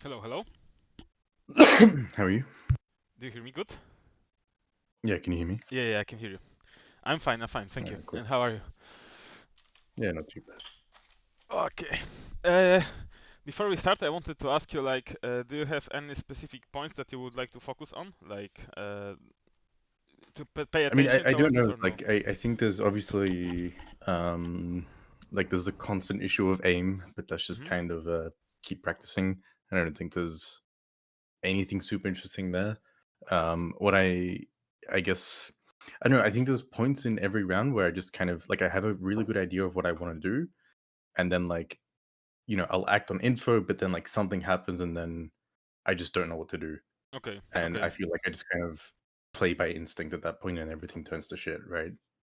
Hello, hello. How are you? Do you hear me good? Yeah, can you hear me? Yeah, I can hear you. I'm fine, thank you. Alright, cool. And how are you? Yeah, not too bad. Okay. Uh, Before we start, I wanted to ask you, like, do you have any specific points that you would like to focus on? Like, to pay I mean, attention I don't towards this know. or no? Like, I think there's obviously like there's a constant issue of aim, but that's just Hmm. kind of keep practicing. I don't think there's anything super interesting there. What I guess I don't know. I think there's points in every round where I just kind of like I have a really good idea of what I want to do, and then like I'll act on info, but then like something happens, and then I just don't know what to do. Okay, And okay. I feel like I just kind of play by instinct at that point, and everything turns to shit, right?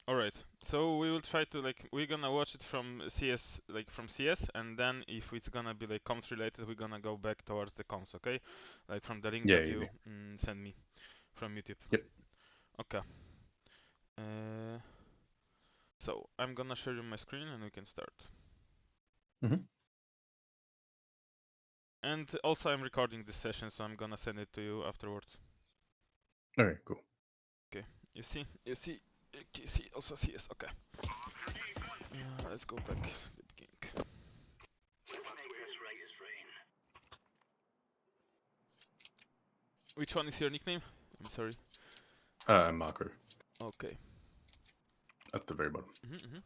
All right. So we will try to like we're gonna watch it from CS, like from CS, and then if it's gonna be like comms related, we're gonna go back towards the comms, okay? Like from the link Yeah, that yeah, you yeah. send me from YouTube. Yep. Okay. Uh, so I'm gonna share you my screen and we can start. Hmm. And also I'm recording this session, so I'm gonna send it to you afterwards. All right, cool. Okay. You see also CS. Okay. Let's go back to the beginning. Which one is your nickname? I'm sorry. Marco Okay. at the very bottom. Mm-hmm.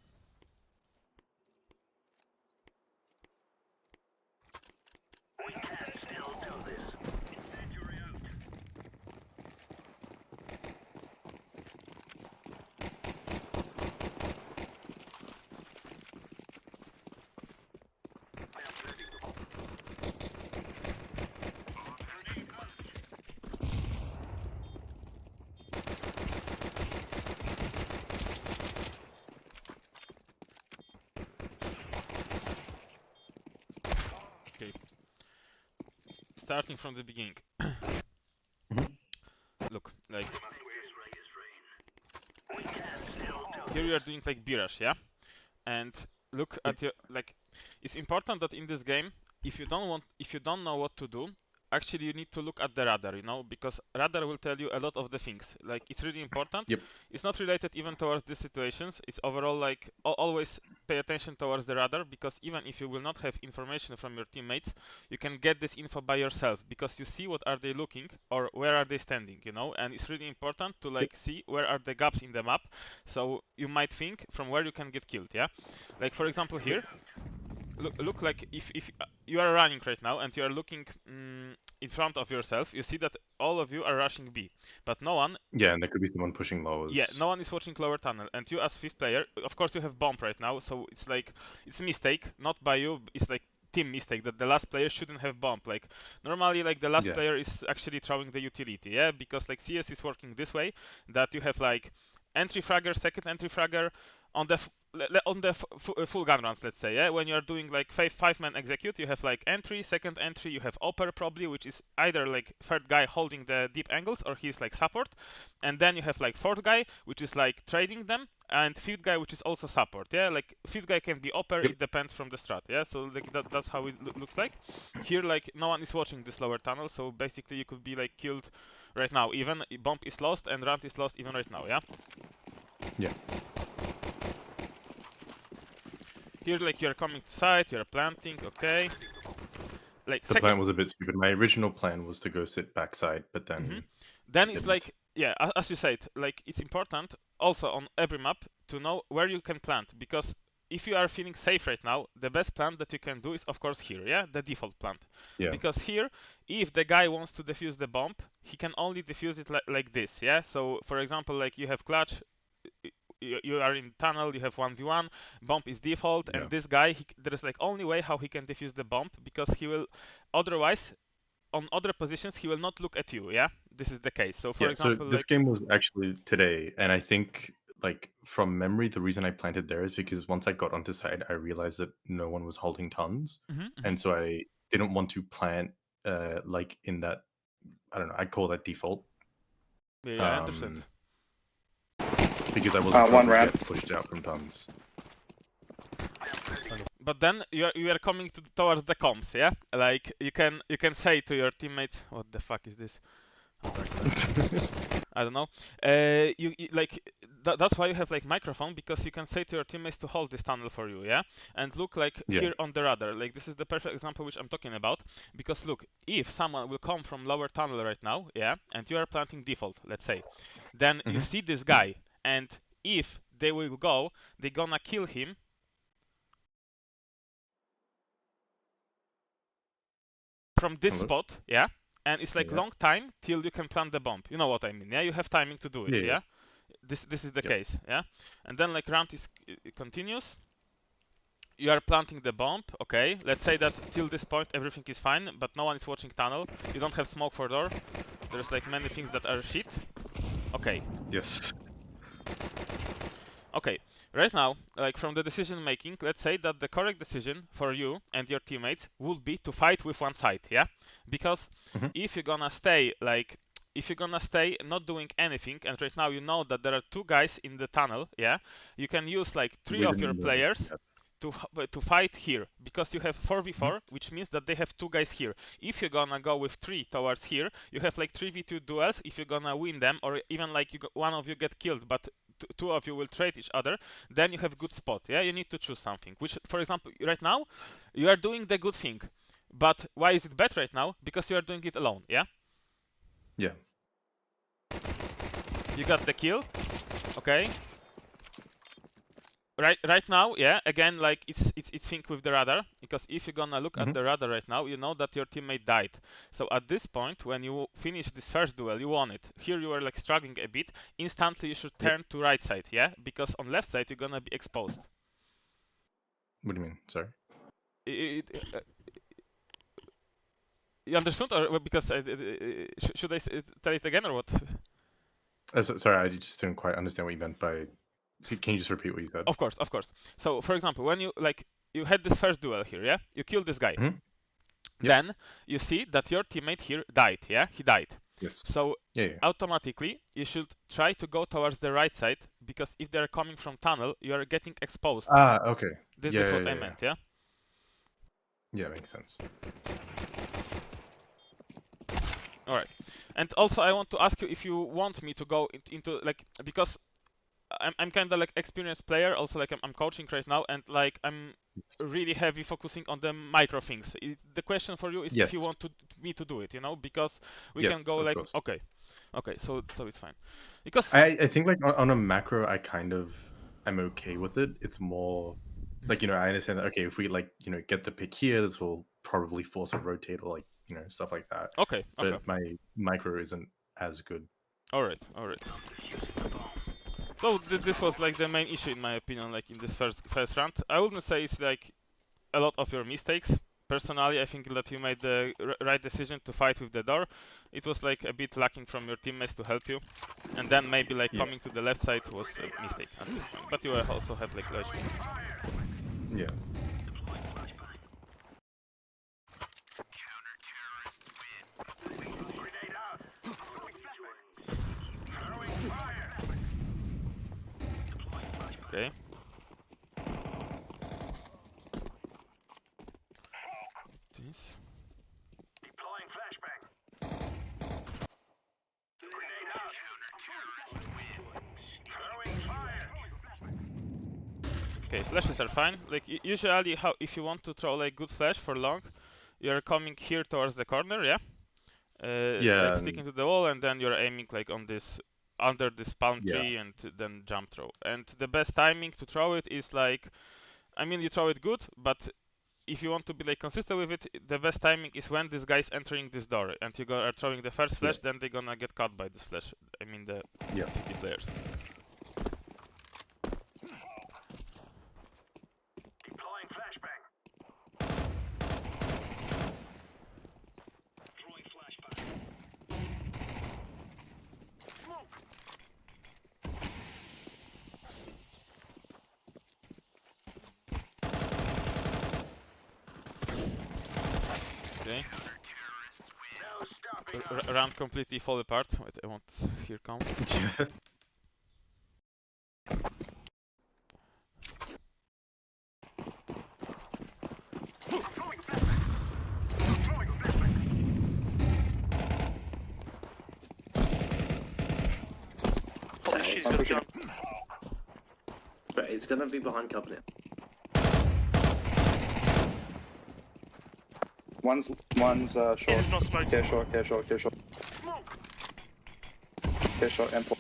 Okay. Starting from the beginning. Mhm. Look, like here you are doing like B-rush, yeah? And look Yep. at your like it's important that in this game if you don't know what to do, actually you need to look at the radar, you know, because radar will tell you a lot of the things. Like it's really important. Yep. It's not related even towards these situations. It's overall like always pay attention towards the radar, because even if you will not have information from your teammates, you can get this info by yourself because you see what are they looking or where are they standing, you know. And it's really important to Yep. like see where are the gaps in the map, so you might think from where you can get killed, yeah. Like for example here, look like if you are running right now and you are looking in front of yourself, you see that all of you are rushing B, but no one, Yeah, and there could be someone pushing yeah, lowers. no one is watching lower tunnel. And you as fifth player, of course you have bomb right now, so it's like it's a mistake, not by you, it's like team mistake that the last player shouldn't have bomb. Like normally like the last Yeah. player is actually throwing the utility, yeah, because like CS is working this way, that you have like entry fragger, second entry fragger on the full gun rounds, let's say, yeah. When you are doing like five man execute, you have like entry, second entry, you have upper probably, which is either like third guy holding the deep angles or he's like support, and then you have like fourth guy, which is like trading them, and fifth guy, which is also support, yeah. Like fifth guy can be upper, Yep. it depends from the strat, yeah. So like that's how it looks like here. Like no one is watching this lower tunnel, so basically you could be like killed right now, even bomb is lost and round is lost even right now, yeah. Yeah. Here like you're coming to site, you're planting, okay. Like The second. plan was a bit stupid. My original plan was to go sit backside, but Mhm. then Then it's didn't. like, yeah, as you said, like it's important also on every map to know where you can plant, because if you are feeling safe right now, the best plant that you can do is of course here, yeah, the default plant. Yeah. Because here, if the guy wants to defuse the bomb, he can only defuse it like this, yeah. So for example, like you have clutch, you are in tunnel, you have 1v1, bomb is default, Yeah. and this guy, there is like only way how he can defuse the bomb, because he will otherwise on other positions he will not look at you, yeah. This is the case. So for Yeah. So example, this like game was actually today, and I think like from memory, the reason I planted there is because once I got onto site, I realized that no one was holding tons, and so I didn't want to plant like in that. I don't know. I call that default. yeah, I understand. Um, because I wasn't sure One who'd ramp. get pushed out from tons. but then you are coming towards the comms, yeah? Like you can say to your teammates, what the fuck is this? I don't know. Like that's why you have like microphone, because you can say to your teammates to hold this tunnel for you, yeah, and look like Yeah. here on the radar. Like this is the perfect example which I'm talking about, because look, if someone will come from lower tunnel right now, yeah, and you are planting default, let's say, then you see this guy, and if they will go, they're gonna kill him. From this spot, yeah, and it's like long time till you can plant the bomb. You know what I mean? Yeah, you have timing to do it. Yeah. This is the case. Yeah, and then like round is continues. You are planting the bomb. Okay, let's say that till this point everything is fine, but no one is watching tunnel. You don't have smoke for door. There's like many things that are shit. Okay. Yes. Okay, right now, like from the decision making, let's say that the correct decision for you and your teammates would be to fight with one side, yeah? Because if you're gonna stay not doing anything, and right now you know that there are two guys in the tunnel, yeah? You can use like three of your players to fight here, because you have 4v4, which means that they have two guys here. If you're gonna go with three towards here, you have like 3v2 duels. If you're gonna win them, or even like one of you get killed, but two of you will trade each other, then you have good spot. Yeah, you need to choose something. Which, for example, right now you are doing the good thing, but why is it bad right now? Because you are doing it alone. Yeah. Yeah. You got the kill. Okay. Right now, yeah, again, like it's sync with the radar, because if you're gonna look at the radar right now, you know that your teammate died. So at this point, when you finish this first duel, you won it. Here you are like struggling a bit. Instantly you should turn to right side, yeah, because on left side you're gonna be exposed. What do you mean? Sorry. You understood, or because should I tell it again or what? Sorry, I just didn't quite understand what you meant by. Can you just repeat what you said? Of course. So, for example, when you had this first duel here, yeah, you killed this guy. Then you see that your teammate here died, yeah, he died. Yes. So automatically you should try to go towards the right side, because if they're coming from tunnel, you are getting exposed. Ah, okay. This is what I meant, yeah. Yeah, makes sense. All right. And also I want to ask you if you want me to go into like, because I'm kind of like experienced player, also like I'm coaching right now, and like I'm really heavy focusing on the micro things. The question for you is if you want me to do it, you know, because we can go like okay, so it's fine. Because I think like on a macro, I'm okay with it. It's more like, you know, I understand that, okay, if we like, you know, get the pick here, this will probably force a rotate or like, you know, stuff like that. Okay. But my micro isn't as good. All right. So this was like the main issue in my opinion, like in this first round. I wouldn't say it's like a lot of your mistakes. Personally, I think that you made the right decision to fight with the door. It was like a bit lacking from your teammates to help you, and then maybe like coming to the left side was a mistake at this point. But you also have like large. Yeah. Okay. This. Deploying flashbang. Grenade out. Throwing fire. Okay, flashes are fine. Like usually, if you want to throw like good flash for long, you're coming here towards the corner, yeah. Like sticking to the wall, and then you're aiming like on this, under this palm tree, and then jump throw. And the best timing to throw it is like, I mean, you throw it good, but if you want to be like consistent with it, the best timing is when this guy's entering this door, and you are throwing the first flash, then they're gonna get caught by this flash. I mean the city players. Deploying flashbang. Throwing flashbang. Smoke. Okay. Round completely fall apart. Wait, I want. Here comes. She's I'm got pushing. jump. But it's gonna be behind covenant. One's short. It's not smoked. Care short. Care short and pull.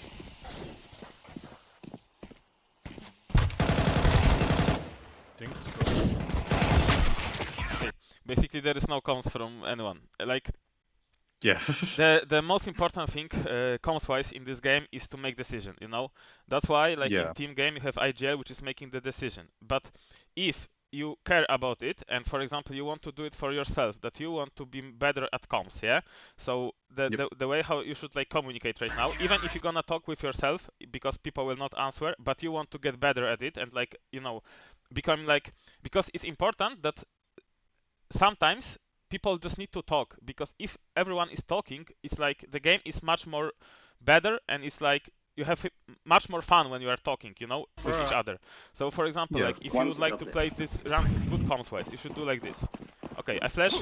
Think Okay. Basically, there is no comms from anyone. Like yeah. the most important thing, comms-wise, in this game is to make decision. You know, that's why, like Yeah. in team game, you have IGL, which is making the decision. But if you care about it, and for example, you want to do it for yourself, that you want to be better at comms, yeah. So the way how you should like communicate right now, even if you're gonna talk with yourself, because people will not answer, but you want to get better at it, and like you know, become like, because it's important that sometimes people just need to talk, because if everyone is talking, it's like the game is much more better, and it's like you have much more fun when you are talking, you know, with each other. So for example, Yeah. like if you would like to play this run good comms wise, you should do like this. Okay, I flash,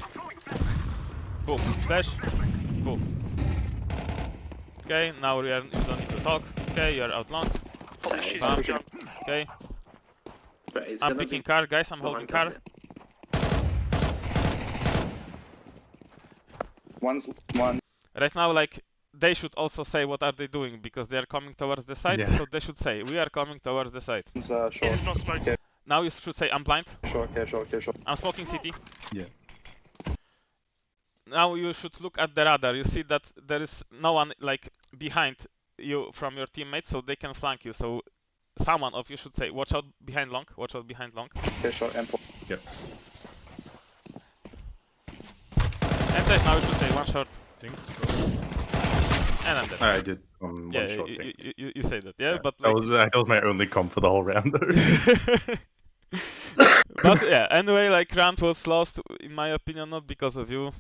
boom, flash, boom. Okay, now you don't need to talk. Okay, you are out long. She's Bam. got jump. Okay, But it's I'm gonna picking be car, guys. I'm holding behind car. covenant. One. Right now, like, they should also say what are they doing, because they are coming towards the side, Yeah. so they should say, we are coming towards the side. Short. It's not smoked. Now you should say, I'm blind, Care short. I'm smoking city. Yeah. Now you should look at the radar, you see that there is no one, like, behind you from your teammates, so they can flank you, so someone of you should say, watch out behind long, watch out behind long. Care short and pull. Yep. And right now you should say, one shot, Think and I'm dead. I did one Yeah, shot. you, think. you say that, yeah, but that like... was my only comp for the whole round though. But yeah, anyway, like round was lost in my opinion, not because of you.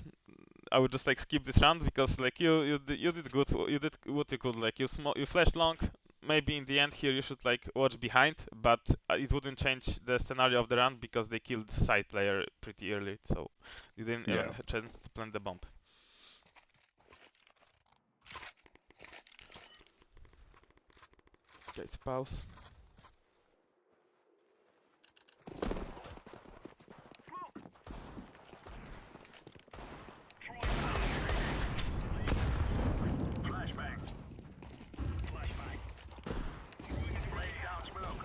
I would just like skip this round because like you did good. You did what you could. Like you flashed long. Maybe in the end here you should like watch behind, but it wouldn't change the scenario of the round because they killed side player pretty early, so you didn't even have a chance to plant the bomb. Okay, pause. Flashbang. Flashbang. Laying down smoke.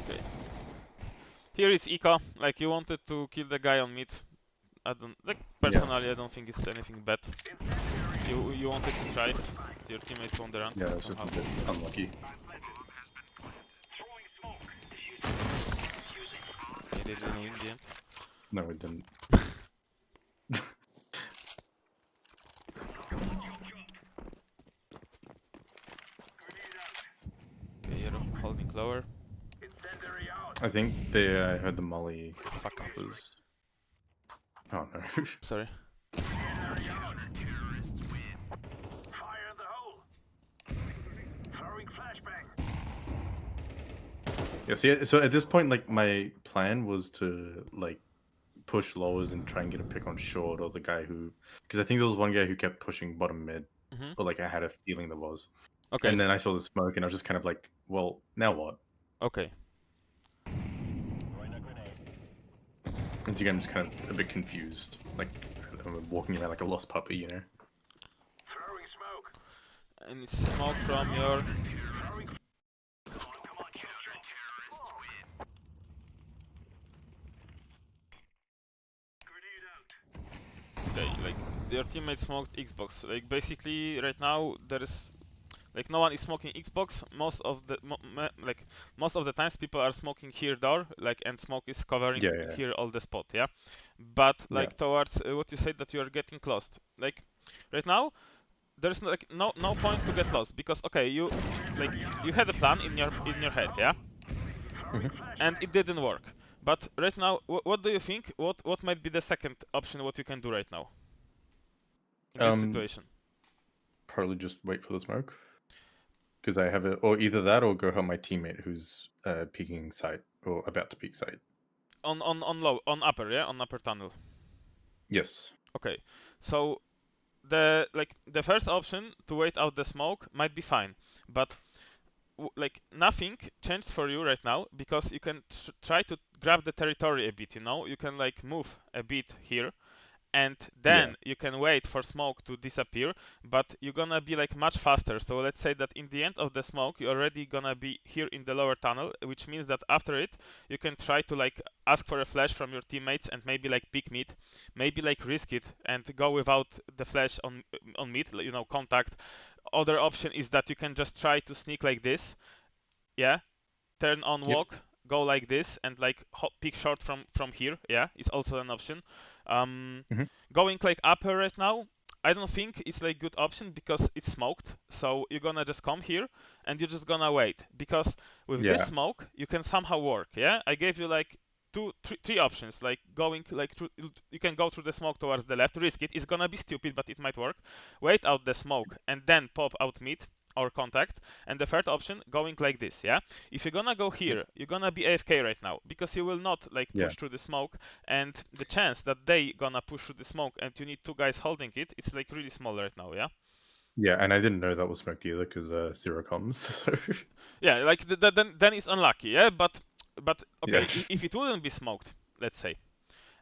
Okay. Here it's eco. Like you wanted to kill the guy on mid. I don't like personally. I don't think it's anything bad. You wanted to try. Your teammates won the round. Yeah, it's just a bit unlucky. Throwing smoke. They didn't win in the end. No, it didn't. Okay, you're holding lower. Incendiary out. I think they heard the molly Fuck. was. Oh no. Sorry. Fire in the hole. Throwing flashbang. Yeah, see, so at this point, like, my plan was to, like, push lowers and try and get a pick on short or the guy who... Because I think there was one guy who kept pushing bottom mid. Mhm. Or, like, I had a feeling there was. Okay. And then I saw the smoke and I was just kind of like, well, now what? Okay. And so I'm just kind of a bit confused. Like, I'm walking around like a lost puppy, you know? Throwing smoke. And it's smoke from your... Grenade out. Okay, like your teammate smoked Xbox. Like basically right now there is like no one is smoking Xbox. Most of the most of the times people are smoking here door, like, and smoke is covering Yeah. here all the spot, yeah. But like Yeah. towards what you said that you are getting lost. Like right now there's like no point to get lost because okay you had a plan in your head, yeah, and it didn't work. But right now, what do you think? What might be the second option? What you can do right now in this situation? Probably just wait for the smoke. Because I have it, or either that or go help my teammate who's peeking side or about to peek side. On upper, yeah, on upper tunnel. Yes. Okay, so the first option to wait out the smoke might be fine, but like nothing changed for you right now because you can try to grab the territory a bit. You know, you can like move a bit here, and then you can wait for smoke to disappear, but you're gonna be like much faster. So let's say that in the end of the smoke you're already gonna be here in the lower tunnel, which means that after it you can try to like ask for a flash from your teammates and maybe like pick mid, maybe like risk it and go without the flash on mid, you know, contact. Other option is that you can just try to sneak like this, turn on walk, go like this, and like pick short from here. It's also an option. Going like upper right now, I don't think it's like good option because it's smoked. So you're gonna just come here and you're just gonna wait, because with this smoke you can somehow work. I gave you like three options, like going like through, you can go through the smoke towards the left, risk it, it's gonna be stupid but it might work, wait out the smoke and then pop out mid or contact, and the third option, going like this. If you're gonna go here, you're gonna be AFK right now because you will not like push through the smoke, and the chance that they gonna push through the smoke and you need two guys holding it, it's like really small right now. Yeah, and I didn't know that was smoked either because zero comms. So. Yeah, like then it's unlucky. But okay, if it wouldn't be smoked, let's say,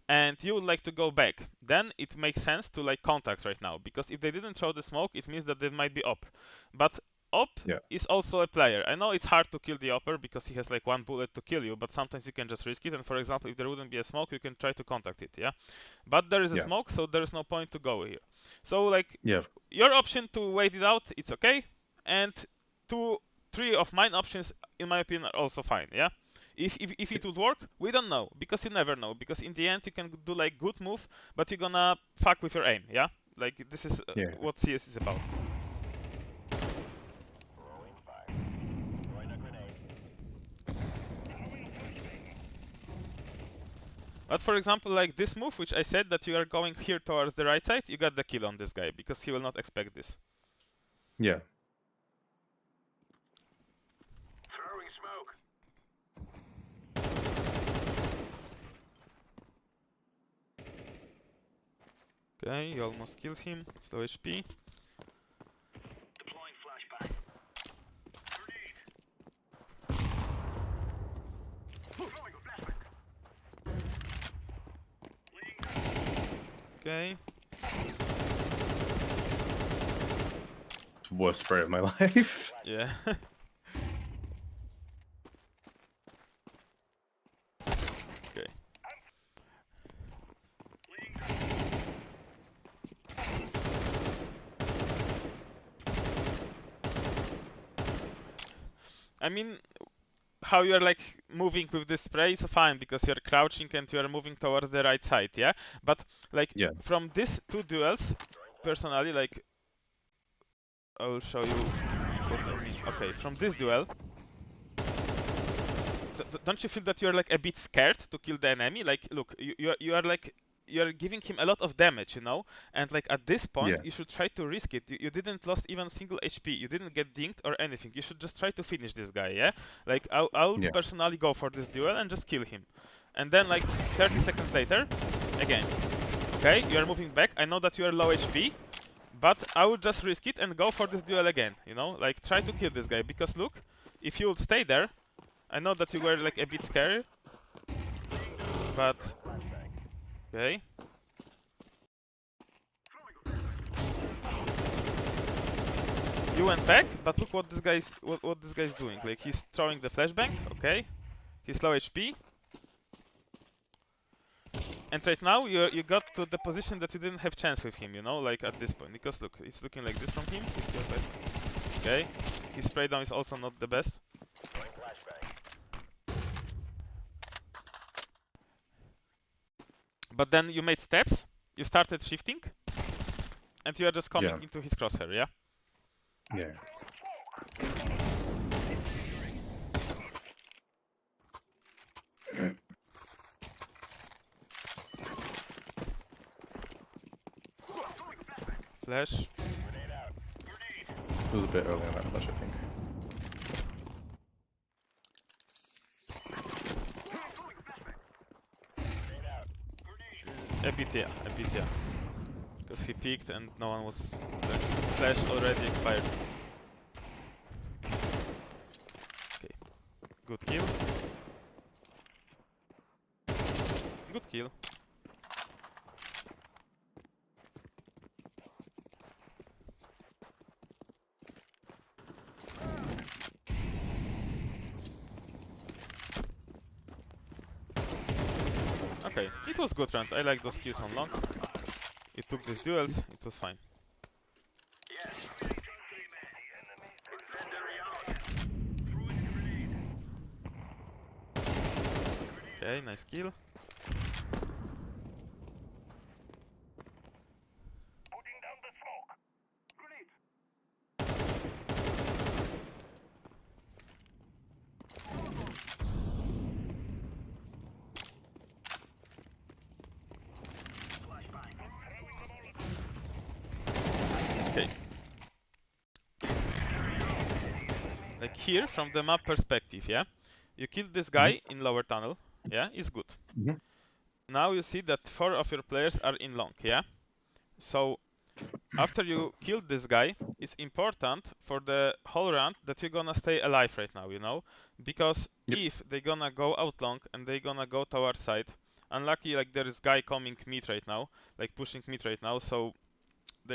and you would like to go back, then it makes sense to like contact right now, because if they didn't throw the smoke, it means that they might be op. But op is also a player. I know it's hard to kill the opper because he has like one bullet to kill you, but sometimes you can just risk it. And for example, if there wouldn't be a smoke, you can try to contact it. But there is a smoke, so there is no point to go here. So like your option to wait it out, it's okay, and 2-3 of mine options, in my opinion, are also fine. If it would work, we don't know, because you never know, because in the end you can do like good move, but you're gonna fuck with your aim. Like this is what CS is about. But for example, like this move, which I said that you are going here towards the right side, you got the kill on this guy, because he will not expect this. Throwing smoke. Okay, you almost killed him. Slow HP. Deploying flashbang. Grenade. Throwing a flashbang. Okay. Worst spray of my life. Yeah. Okay. I mean, how you're like moving with this spray is fine because you're crouching and you're moving towards the right side, But like from these two duels, personally, like I will show you what I mean. Okay, from this duel, don't you feel that you're like a bit scared to kill the enemy? Like, look, you are like, you're giving him a lot of damage, and like at this point you should try to risk it. You didn't lost even single HP, you didn't get dinged or anything. You should just try to finish this guy. Like I'll personally go for this duel and just kill him, and then like 30 seconds later again, okay, you are moving back. I know that you are low HP, but I would just risk it and go for this duel again, like try to kill this guy, because look, if you would stay there, I know that you were like a bit scary, but okay. You went back, but look what this guy's what this guy's doing. Like he's throwing the flashbang, okay? He's low HP. And right now you got to the position that you didn't have chance with him, like at this point. Because look, it's looking like this from him. Okay. His spray down is also not the best. But then you made steps, you started shifting, and you are just coming into his crosshair, Yeah. Flash. It was a bit early on that flash, I think. A bit, yeah. Because he peeked and no one was. The flash already expired. Okay. Good kill. Good kill. Okay, it was good round. I like those kills on long. It took these duels, it was fine. Okay, nice kill. Okay. Like here, from the map perspective, yeah? You killed this guy in lower tunnel, yeah? It's good. Mhm. Now you see that 4 of your players are in long, yeah? So, after you killed this guy, it's important for the whole round that you're gonna stay alive right now, you know? Because Yep. if they're gonna go out long and they're gonna go to our side, unlucky like there is guy coming mid right now, like pushing mid right now, so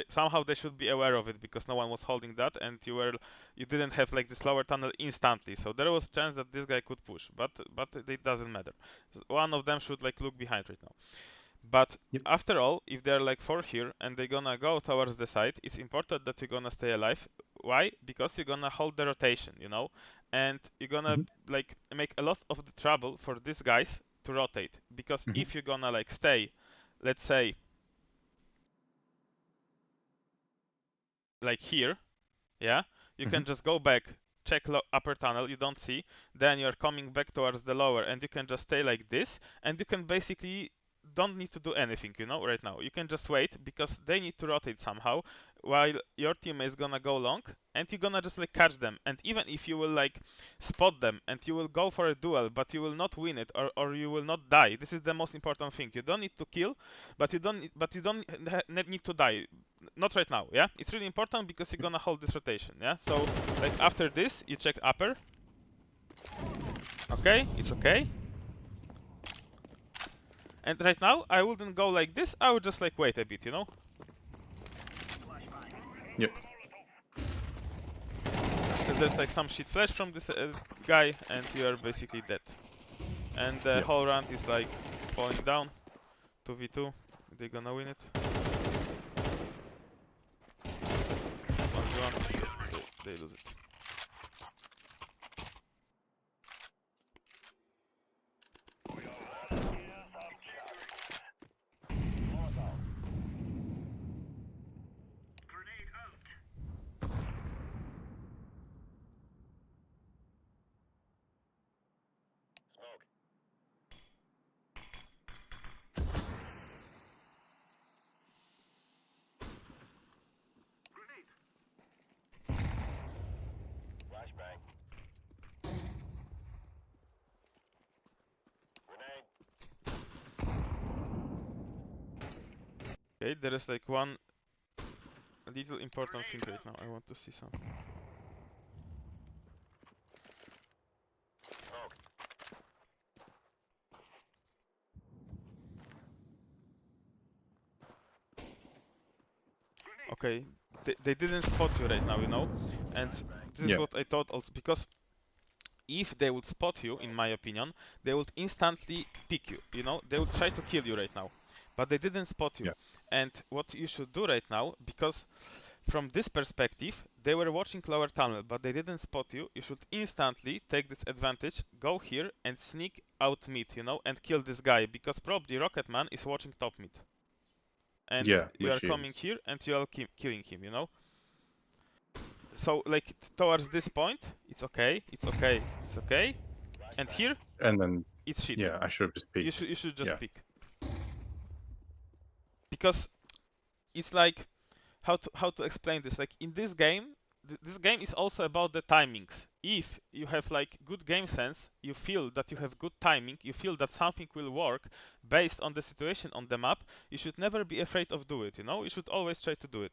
somehow they should be aware of it because no one was holding that and you didn't have like this lower tunnel instantly, so there was chance that this guy could push, but it doesn't matter. One of them should like look behind right now. But Yep. after all, if they're like 4 here and they're gonna go towards the side, it's important that you're gonna stay alive. Why? Because you're gonna hold the rotation, you know, and you're gonna like make a lot of the trouble for these guys to rotate. Because if you're gonna like stay, let's say, like here, yeah, you can just go back, check upper tunnel, you don't see, then you're coming back towards the lower, and you can just stay like this, and you can basically don't need to do anything, you know, right now. You can just wait, because they need to rotate somehow, while your team is gonna go long, and you're gonna just like catch them. And even if you will like spot them, and you will go for a duel, but you will not win it, or you will not die. This is the most important thing. You don't need to kill, but you don't need to die. Not right now, yeah? It's really important because you're gonna hold this rotation, yeah? So, like, after this, you check upper. Okay, it's okay. And right now, I wouldn't go like this, I would just, like, wait a bit, you know? Yep. Because there's, like, some shit flash from this guy, and you are basically dead. And the whole round is, like, falling down. 2v2. They're gonna win it. 1v1. They lose it. Okay, there is like one little important thing right now. I want to see something. Okay, they didn't spot you right now, you know? And this is what I thought also, because if they would spot you, in my opinion, they would instantly pick you, you know? They would try to kill you right now. But they didn't spot you. And what you should do right now, because from this perspective, they were watching lower tunnel, but they didn't spot you, you should instantly take this advantage, go here and sneak out mid, you know, and kill this guy, because probably Rocketman is watching top mid. And you are coming here and you are killing him, you know? So, like, towards this point, it's okay, it's okay, it's okay. And here, and then it's shit. Yeah, I should have just picked. You should just pick. Because it's like, how to explain this? Like, in this game, this game is also about the timings. if you have like good game sense, you feel that you have good timing, you feel that something will work based on the situation on the map, you should never be afraid of do it, you know? You should always try to do it.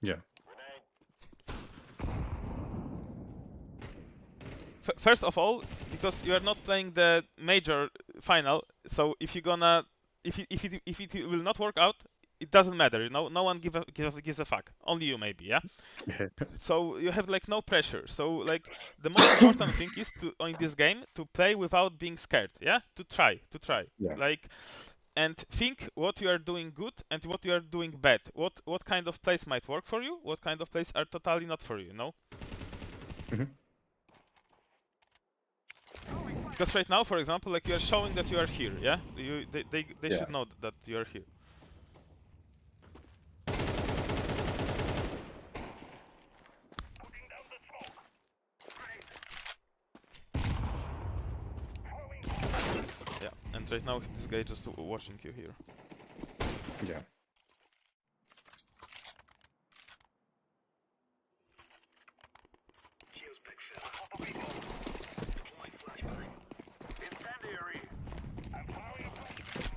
Yeah. First of all, because you are not playing the major final, so if you're gonna, if it will not work out, it doesn't matter, you know. No one gives a fuck. Only you, maybe, yeah. So you have like no pressure. So like the most important thing is to in this game to play without being scared, yeah. To try. Yeah. Like, and think what you are doing good and what you are doing bad. What kind of plays might work for you? What kind of plays are totally not for you? You know. Mhm. Because right now, for example, like you are showing that you are here, yeah? They Yeah. should know that you are here. Yeah, and right now this guy just watching you here. Yeah. Shields pick fella. Deploying flashbang. Incendiary. I'm throwing a flashbang.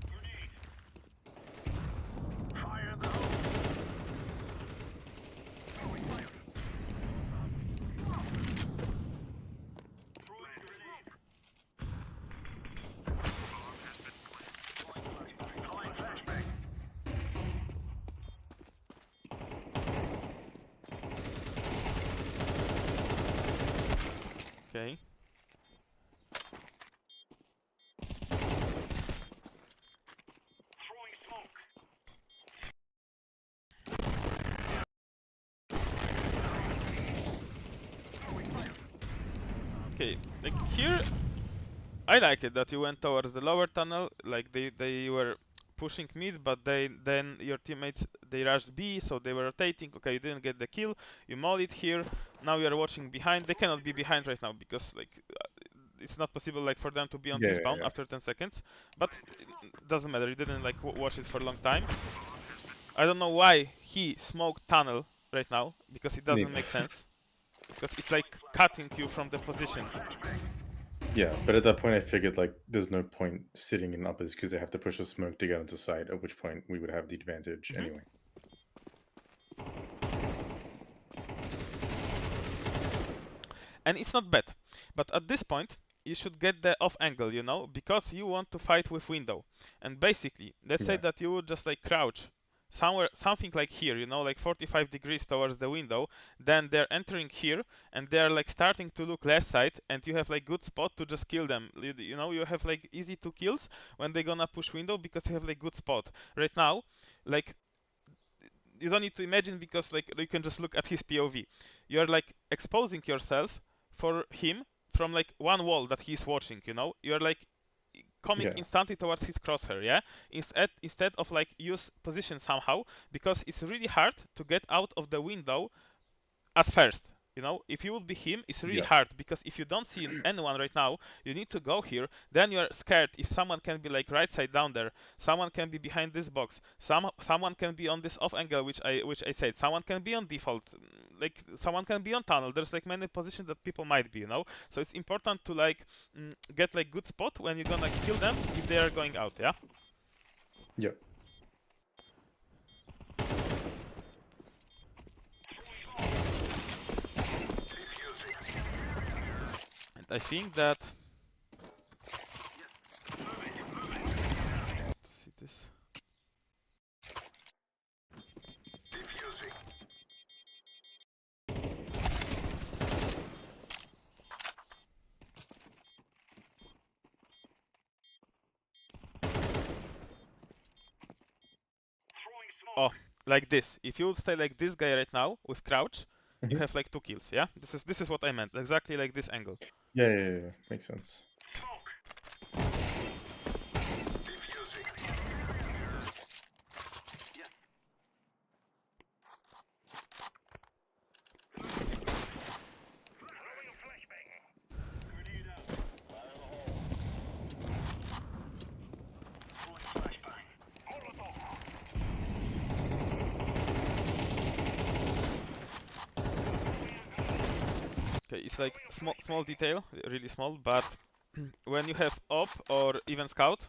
Grenade. Fire in the hole. Throwing fire. Throwing grenade. Deploying flashbang. Deploying flashbang. Okay. Throwing smoke. Okay, like here, I like it that you went towards the lower tunnel. Like they were pushing mid, but then your teammates they rushed B, so they were rotating. Okay, you didn't get the kill. You maul it here. Now you are watching behind. They cannot be behind right now because like it's not possible like for them to be on Yeah, T-spawn yeah. after 10 seconds. But it doesn't matter. You didn't like watch it for a long time. I don't know why he smoked tunnel right now because it doesn't Neither. make sense. Because it's like cutting you from the position. Yeah, but at that point, I figured like there's no point sitting in uppers because they have to push the smoke to get into sight. At which point we would have the advantage Mhm. anyway. And it's not bad. But at this point, you should get the off angle, you know, because you want to fight with window. And basically, let's say Yeah. that you would just like crouch somewhere, something like here, you know, like 45 degrees towards the window. Then they're entering here and they're like starting to look left side, and you have like good spot to just kill them. You know, you have like easy 2 kills when they're gonna push window because you have like good spot. Right now, like you don't need to imagine because like you can just look at his POV. You're like exposing yourself for him from like one wall that he's watching, you know? You're like coming Yeah. instantly towards his crosshair, yeah? Instead of like use position somehow, because it's really hard to get out of the window as first. You know, if you would be him, it's really Yeah. hard because if you don't see anyone right now, you need to go here. Then you're scared if someone can be like right side down there, someone can be behind this box, someone can be on this off angle, which I said, someone can be on default, like someone can be on tunnel. There's like many positions that people might be, you know. So it's important to like get like good spot when you're gonna kill them if they are going out, yeah. Yep. And I think that. See this. Throwing smoke. Oh, like this. If you would stay like this guy right now with crouch, you Mhm. have like 2 kills. Yeah, this is what I meant. Exactly like this angle. Yeah. Makes sense. Smoke. Defusing. Yes. Throwing a flashbang. Grenade out. Fire in the hole. Throwing flashbang. Molotov. it's like small detail, really small, but when you have op or even scout,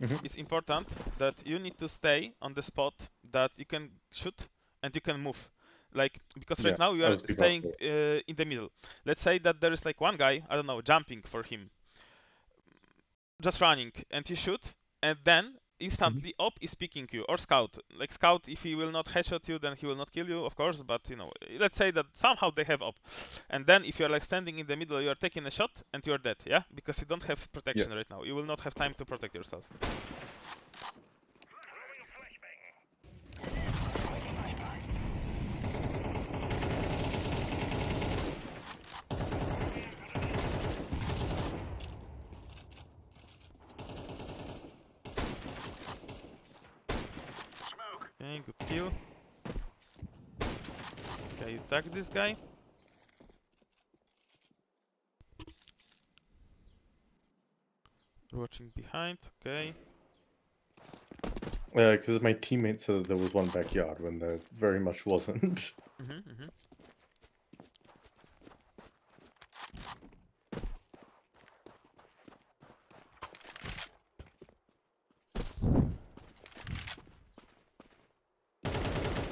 it's important that you need to stay on the spot that you can shoot and you can move. Like, because right Yeah, now you I are was thinking staying about in the middle. Let's say that there is like one guy, I don't know, jumping for him, just running, and you shoot, and then instantly op is picking you, or scout. Like scout, if he will not headshot you, then he will not kill you, of course, but you know, let's say that somehow they have op. And then if you're like standing in the middle, you are taking a shot and you're dead, yeah? Because you don't have protection right now. You will not have time to protect yourself. Okay, good kill. Okay, you tag this guy. Watching behind, okay. because my teammate said that there was one backyard when there very much wasn't.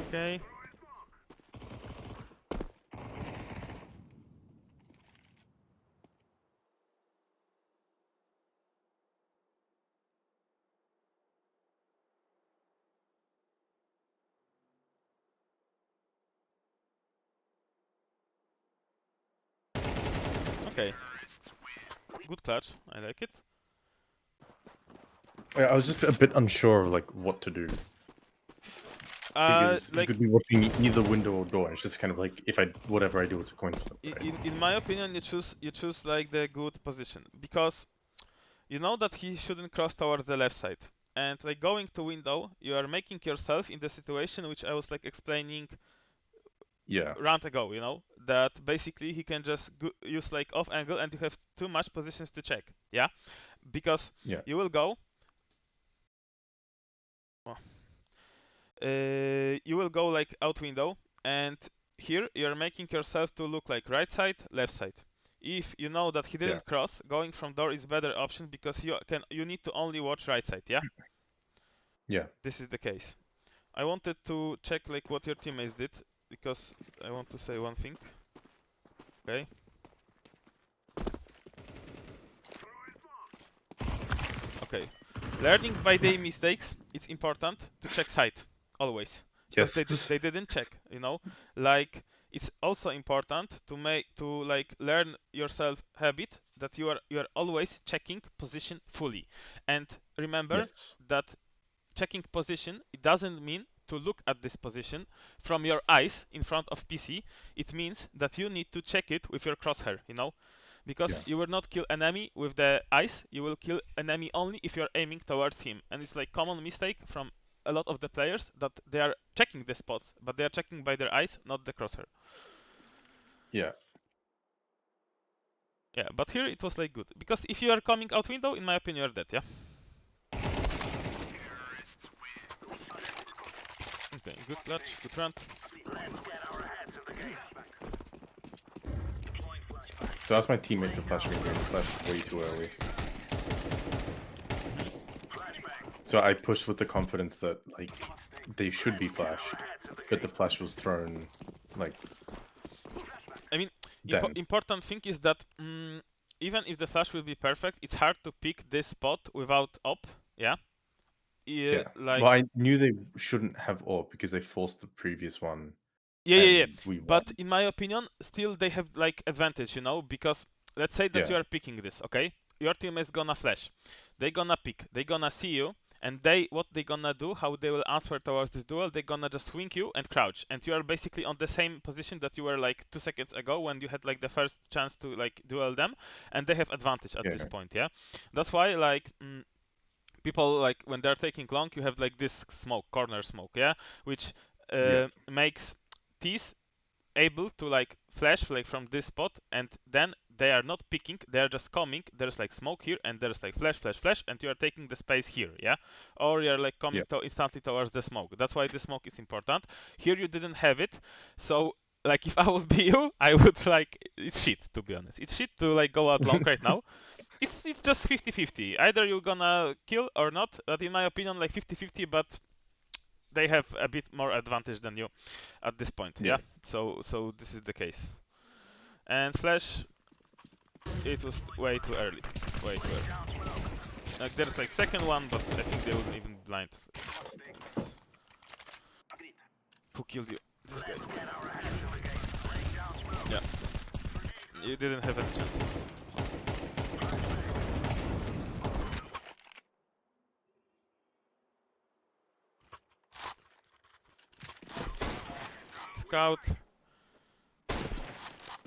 Okay. Okay. Good clutch, I like it. I was just a bit unsure of like what to do. Because you Like, could be watching either window or door. It's just kind of like if whatever I do, it's a coin flip. Right? in my opinion, you choose like the good position, because you know that he shouldn't cross towards the left side, and like going to window, you are making yourself in the situation which I was like explaining Yeah. round ago. You know that basically he can just use like off angle, and you have too much positions to check. Yeah, because Yeah. you will go. You will go like out window, and here you're making yourself to look like right side, left side. If you know that he didn't cross, going from door is better option, because you need to only watch right side, yeah? Yeah. This is the case. I wanted to check like what your teammates did, because I want to say one thing. Okay. Okay. Learning by their mistakes, it's important to check side always. Yes. Because they didn't check, you know. Like, it's also important to like learn yourself habit that you are always checking position fully. And remember that checking position, it doesn't mean to look at this position from your eyes in front of PC. It means that you need to check it with your crosshair, you know. Because you will not kill enemy with the eyes, you will kill enemy only if you're aiming towards him. And it's like common mistake from a lot of the players that they are checking the spots, but they are checking by their eyes, not the crosshair. Yeah. Yeah, but here it was like good. Because if you are coming out window, in my opinion, you're dead, yeah? Okay, good clutch, good run. So that's my teammate to flash me. They flashed way too early. So I pushed with the confidence that like they should be flashed, but the flash was thrown like. I mean, important thing is that even if the flash will be perfect, it's hard to pick this spot without op. Yeah. Yeah. Like, well, I knew they shouldn't have op because they forced the previous one. Yeah. But in my opinion, still they have like advantage, you know, because let's say that you are picking this, okay? Your team is gonna flash. They gonna pick. They gonna see you, and what they gonna do, how they will answer towards this duel, they gonna just swing you and crouch, and you are basically on the same position that you were like 2 seconds ago when you had like the first chance to like duel them, and they have advantage at this point, yeah? That's why like people like when they're taking long, you have like this smoke, corner smoke, yeah, which makes T's able to like flash like from this spot, and then they are not picking, they are just coming. There's like smoke here, and there's like flash, and you are taking the space here, yeah, or you're like coming instantly towards the smoke. That's why the smoke is important. Here you didn't have it, so like if I would be you, I would like it's shit to be honest. It's shit to like go out long right now. It's just 50-50. Either you're gonna kill or not. But in my opinion, like 50-50. But they have a bit more advantage than you at this point. Yeah. Yeah. So this is the case. And Flash, it was way too early. Way too early. Like there's like second one, but I think they wouldn't even blind. It's- Who killed you? This guy. Yeah. You didn't have any chance. Scout.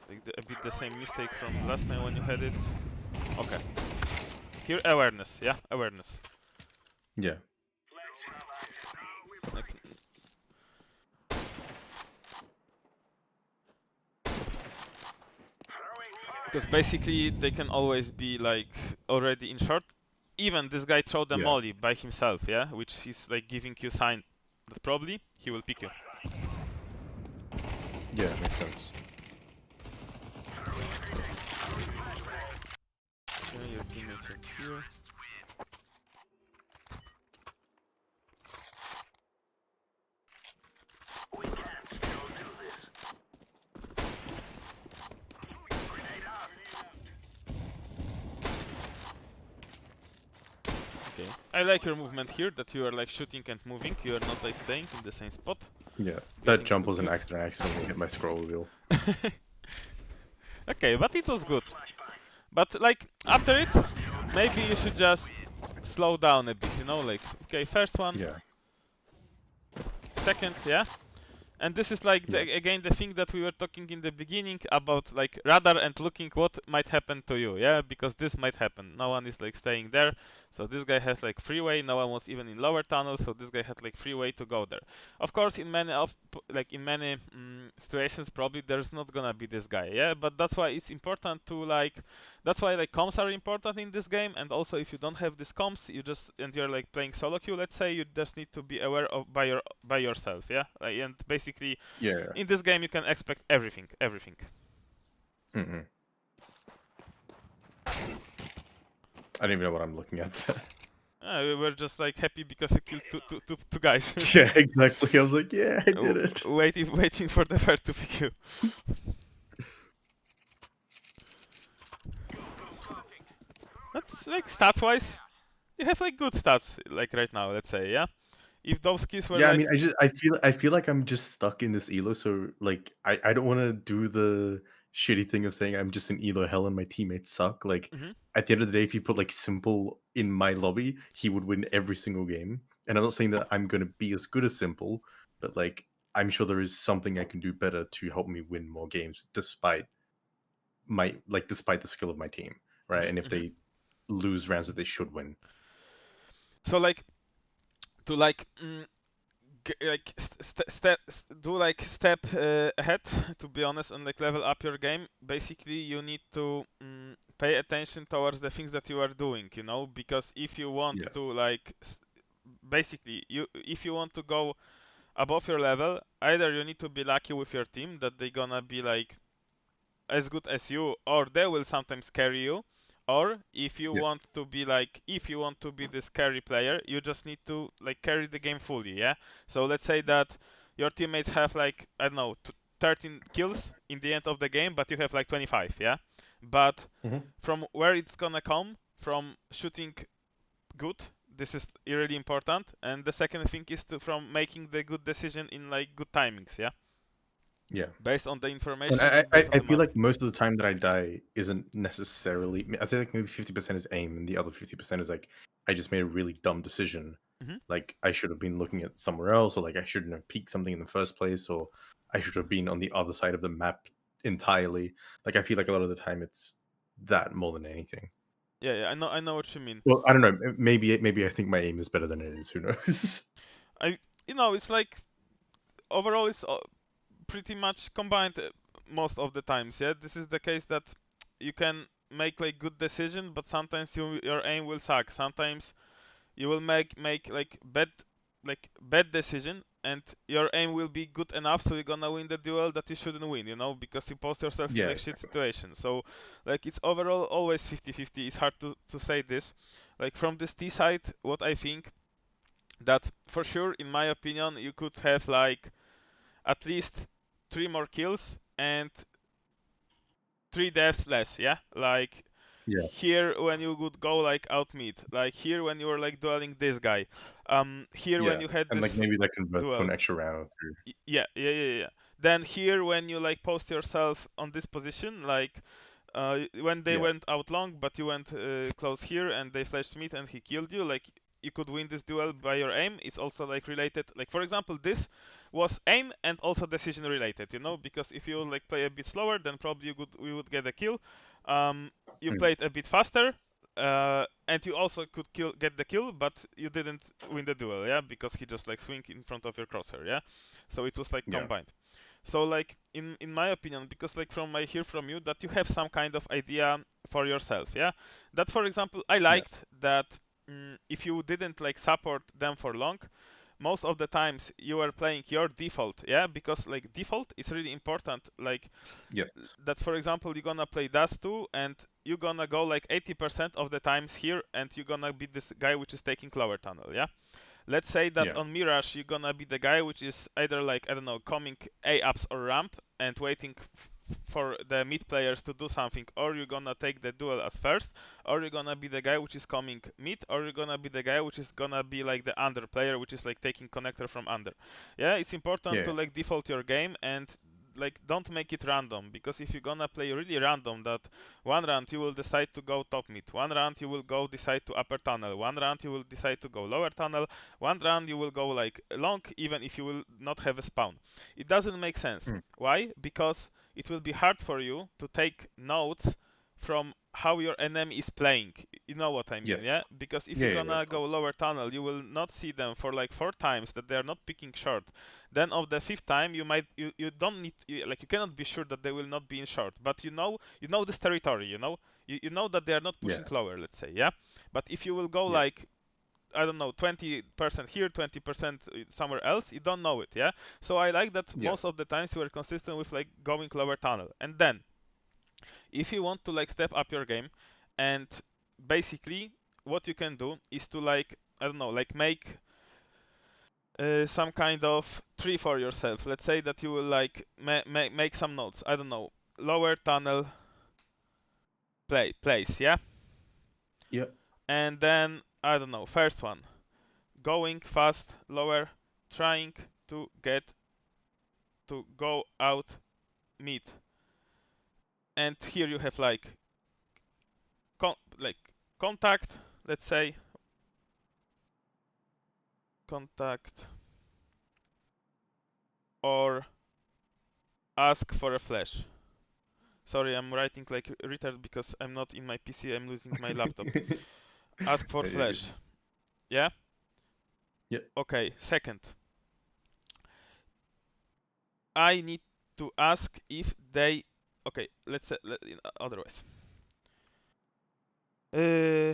Like a bit the same mistake from last time when you had it. Okay. Here awareness, yeah, awareness. Yeah. Like, because basically they can always be like already in short. Even this guy throw the Yeah. molly by himself, yeah, which is like giving you sign that probably he will pick you. Yeah, makes sense. Okay, your teammates are here. Okay. I like your movement here, that you are like shooting and moving. You are not like staying in the same spot. Yeah. Getting That jump good was an kills. accident. I accidentally hit my scroll wheel. Okay, but it was good. But like after it, maybe you should just slow down a bit, you know, like okay, first one, Yeah. second, yeah. And this is like again the thing that we were talking in the beginning about like radar and looking what might happen to you, yeah, because this might happen. No one is like staying there, so this guy has like freeway. No one was even in lower tunnel, so this guy had like freeway to go there. Of course, in many situations, probably there's not gonna be this guy, yeah. But that's why it's important to like, that's why like comms are important in this game. And also, if you don't have this comms, you just and you're like playing solo queue, let's say, you just need to be aware of by yourself, yeah. Like, and basically, Yeah. in this game, you can expect everything. Mm-mm. I don't even know what I'm looking at. We were just like happy because you killed two guys. Yeah, exactly. I was like, yeah, I did it. Waiting for the third to pick you. That's like stats-wise, you have like good stats like right now. Let's say, yeah. If those kills were Yeah, like, I mean, I feel like I'm just stuck in this elo. So like, I don't want to do the shitty thing of saying I'm just an elo hell and my teammates suck. Like, Mhm. at the end of the day, if you put like Simple in my lobby, he would win every single game. And I'm not saying that I'm gonna be as good as Simple, but like, I'm sure there is something I can do better to help me win more games, despite despite the skill of my team, right? Mhm, And if mhm. they lose rounds that they should win. So like to like like do like step ahead, to be honest, and like level up your game. Basically, you need to pay attention towards the things that you are doing, you know, because if you want Yeah. to like basically if you want to go above your level, either you need to be lucky with your team that they're gonna be like as good as you, or they will sometimes carry you. Or if you Yeah. want to be like, if you want to be this carry player, you just need to like carry the game fully, yeah. So let's say that your teammates have like, I don't know, 13 kills in the end of the game, but you have like 25, yeah. But Mhm. from where it's gonna come from, shooting good. This is really important. And the second thing is from making the good decision in like good timings, yeah. Yeah. Based on the And information I, and I, based on I the feel map. like most of the time that I die isn't necessarily. I say like maybe 50% is aim, and the other 50% is like I just made a really dumb decision. Mhm. Like I should have been looking at somewhere else, or like I shouldn't have peeked something in the first place, or I should have been on the other side of the map entirely. Like I feel like a lot of the time it's that more than anything. Yeah, I know what you mean. Well, I don't know. Maybe I think my aim is better than it is. Who knows? It's like overall it's pretty much combined most of the times. Yeah, this is the case that you can make like good decision, but sometimes your aim will suck. Sometimes you will make like bad decision, and your aim will be good enough so you're gonna win the duel that you shouldn't win, you know, because you post yourself in Yeah, like shit exactly. situation. So like it's overall always 50-50. It's hard to say this. Like from this T side, what I think that for sure, in my opinion, you could have like at least 3 more kills and 3 deaths less, yeah? Like Yeah. here when you would go like out mid, like here when you were like dueling this guy, here when Yeah. you had And this like maybe that converts to duel. an extra round. Yeah. Then here when you like post yourself on this position, like when they Yeah. went out long, but you went close here and they flashed mid and he killed you, like you could win this duel by your aim. It's also like related, like for example, this was aim and also decision related, you know, because if you like play a bit slower, then probably we would get a kill. You Mm. played a bit faster, and you also could get the kill, but you didn't win the duel, yeah, because he just like swing in front of your crosshair, yeah. So it was like Yeah. combined. So like in my opinion, because like from I hear from you that you have some kind of idea for yourself, yeah. That for example, I liked that if you didn't like support them for long, most of the times you are playing your default, yeah, because like default is really important. Like Yes. that for example, you're gonna play Dust 2 and you're gonna go like 80% of the times here and you're gonna be this guy which is taking lower tunnel, yeah. Let's say that Yeah. on Mirage you're gonna be the guy which is either like, I don't know, coming A ups or ramp and waiting for the mid players to do something, or you're gonna take the duel as first, or you're gonna be the guy which is coming mid, or you're gonna be the guy which is gonna be like the under player which is like taking connector from under. Yeah, it's important Yeah. to like default your game and like don't make it random, because if you're gonna play really random, that one round you will decide to go top mid, one round you will go decide to upper tunnel, one round you will decide to go lower tunnel, one round you will go like long even if you will not have a spawn. It doesn't make sense. Mm. Why? Because it will be hard for you to take notes from how your enemy is playing. You know what I mean, Yes. yeah? Because if Yeah, you're yeah, gonna of go course. lower tunnel, you will not see them for like 4 times that they are not picking short. Then of the 5th time, you don't need like you cannot be sure that they will not be in short, but you know this territory, you know that they are not pushing Yeah. lower, let's say, yeah. But if you will go Yeah. like I don't know, 20% here, 20% somewhere else, you don't know it, yeah? So I like that Yeah. most of the times you are consistent with like going lower tunnel. And then, if you want to like step up your game, and basically what you can do is to like, I don't know, like make some kind of tree for yourself. Let's say that you will like make some nodes, I don't know, lower tunnel place, yeah? Yeah. And then, I don't know, first one, going fast, lower, trying to get to go out mid. And here you have like like contact, let's say contact, or ask for a flash. Sorry, I'm writing like retard because I'm not in my PC, I'm losing my laptop. Ask for Yeah, you're good. flash. Yeah? Yeah. Okay, second. I need to ask if they. Okay, let's say otherwise. Uh,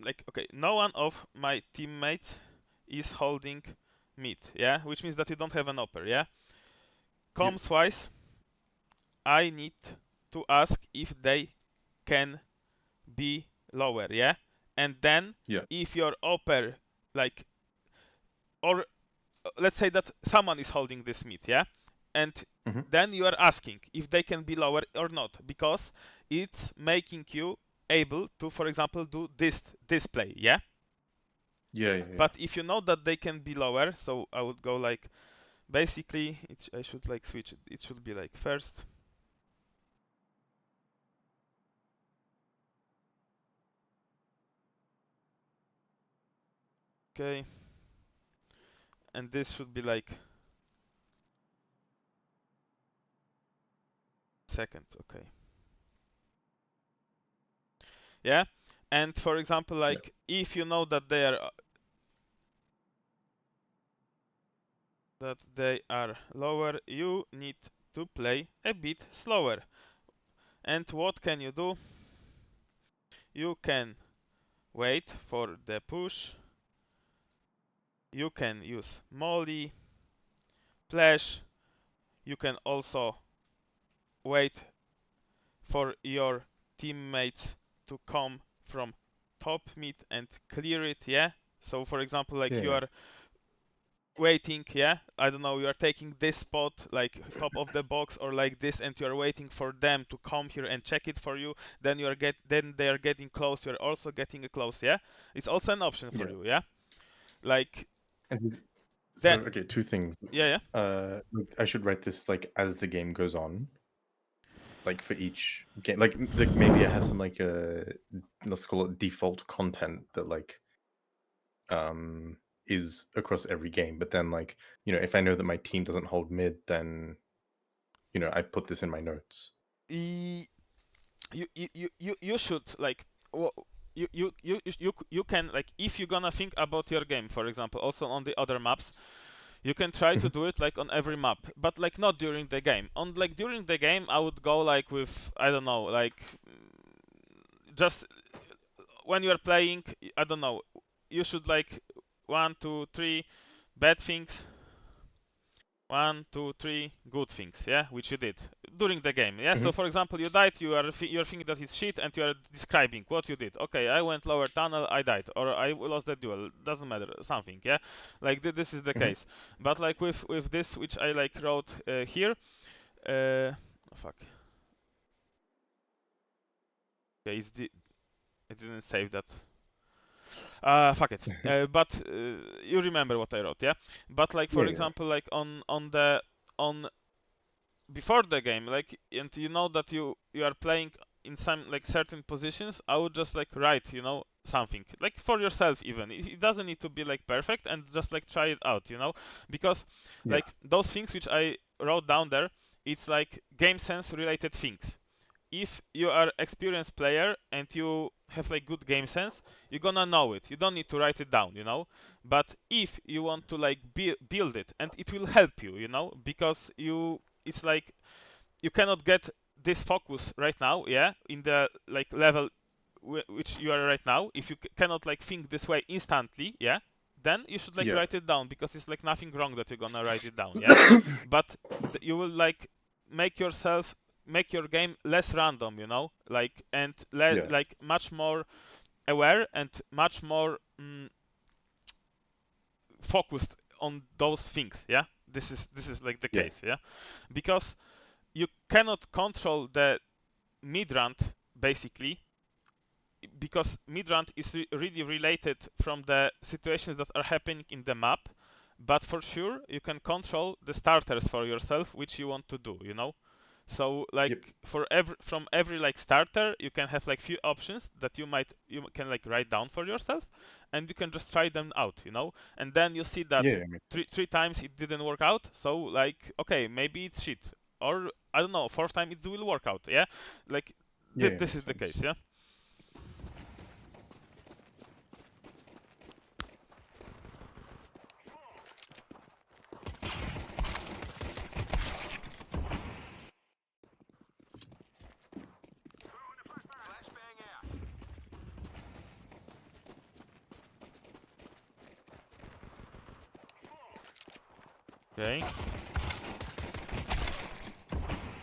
like okay, no one of my teammates is holding mid, yeah, which means that you don't have an upper, yeah. Yeah. Comms wise, I need to ask if they can be lower, yeah, and then Yeah. if your upper like or let's say that someone is holding this mid, yeah, and Mhm. then you are asking if they can be lower or not, because it's making you able to, for example, do this play, yeah. Yeah. Yeah. But if you know that they can be lower, so I would go like basically I should like switch it. It should be like first. Okay. And this should be like second, okay. Yeah? And for example, Yeah. like if you know that they are lower, you need to play a bit slower. And what can you do? You can wait for the push you can use molly, flash. You can also wait for your teammates to come from top mid and clear it, yeah? So for example, like you Yeah. are waiting, yeah? I don't know, you are taking this spot, like top of the box or like this, and you are waiting for them to come here and check it for you. Then then they are getting close, you're also getting close, yeah? It's also an option for Yeah. you, yeah? Like And so then, okay, two things. yeah. Like, I should write this like as the game goes on, like for each game. Like maybe I have some like let's call it default content that like is across every game. But then like if I know that my team doesn't hold mid, then I put this in my notes. You should like you can like if you're gonna think about your game, for example, also on the other maps, you can try to do it like on every map, but like not during the game. On like during the game, I would go like with I don't know, like just when you are playing, I don't know, you should like 1, 2, 3 bad things, 1, 2, 3 good things, yeah, which you did during the game, yeah. So for example, you died, you're thinking that it's shit, and you are describing what you did. Okay, I went lower tunnel, I died, or I lost the duel. Doesn't matter, something, yeah. Like this is the case. But like with this, which I like wrote here, fuck. Okay, I didn't save that. Fuck it. But you remember what I wrote, yeah? But like for Yeah. example, like on before the game, like, and you know that you are playing in some like certain positions, I would just like write, something like for yourself even. It doesn't need to be like perfect, and just like try it out, because Yeah. like those things which I wrote down there, it's like game sense related things. If you are experienced player and you have like good game sense, you're gonna know it. You don't need to write it down, But if you want to like build it, and it will help you, because it's like you cannot get this focus right now, yeah, in the like level which you are right now. If you cannot like think this way instantly, yeah, then you should like Yeah. write it down, because it's like nothing wrong that you're gonna write it down, yeah. But you will like make your game less random, like, and Yeah. like much more aware and much more focused on those things, yeah. This is like the Yeah. case, yeah, because you cannot control the midrand basically, because midrand is really related from the situations that are happening in the map. But for sure you can control the starters for yourself, which you want to do, So like Yep. from every like starter, you can have like few options that you can like write down for yourself, and you can just try them out, And then you see that Yeah. Makes sense. three times it didn't work out, so like okay, maybe it's shit, or I don't know, fourth time it will work out, yeah. Like Yeah. this Makes is the sense. case, yeah. Okay.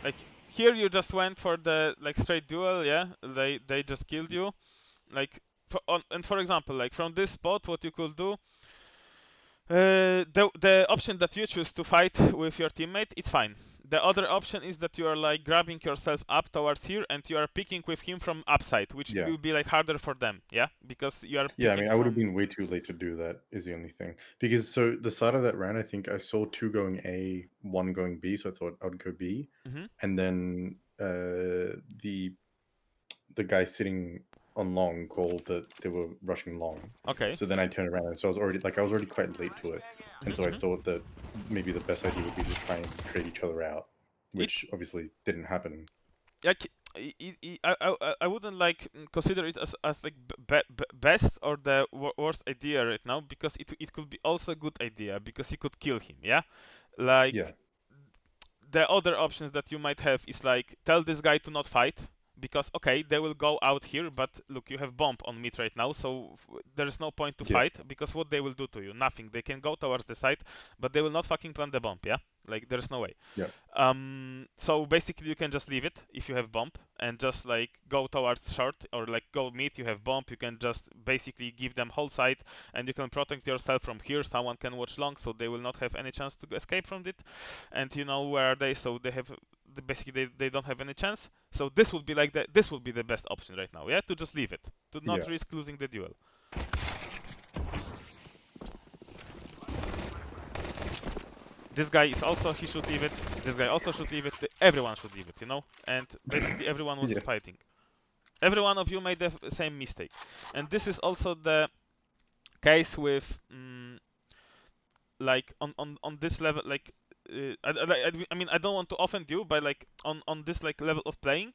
Like here you just went for the like straight duel, yeah. They just killed you. Like for example, like from this spot, what you could do, the option that you choose to fight with your teammate, it's fine. The other option is that you are like grabbing yourself up towards here, and you are picking with him from upside, which Yeah. will be like harder for them, yeah, because you are picking Yeah, I mean, I would have from. been way too late to do that, is the only thing. Because so the start of that round, I think I saw 2 going A, 1 going B, so I thought I would go B. Mhm. And then the guy sitting on long called that they were rushing long. Okay. So then I turned around, and so I was already quite late to it. And so I thought that maybe the best idea would be to try and trade each other out, which obviously didn't happen. Like I wouldn't like consider it as like best or the worst idea right now, because it could be also a good idea, because you could kill him, yeah. Like Yeah. the other options that you might have is like tell this guy to not fight, because okay, they will go out here, but look, you have bomb on mid right now, so there is no point to Yeah. fight, because what they will do to you? Nothing. They can go towards the side, but they will not fucking plant the bomb, yeah? Like, there's no way. Yeah. So basically you can just leave it if you have bomb and just like go towards short or like go mid, you have bomb, you can just basically give them whole side and you can protect yourself from here. Someone can watch long, so they will not have any chance to escape from it. And you know where are they, so they have basically they don't have any chance. So this would be like this would be the best option right now, yeah? To just leave it. To not Yeah. risk losing the duel. This guy is also, he should leave it. This guy also should leave it. Everyone should leave it, you know? And basically everyone was Yeah. fighting. Every one of you made the same mistake. And this is also the case with, like, on this level, like, I mean, I don't want to offend you, but like, on this like level of playing,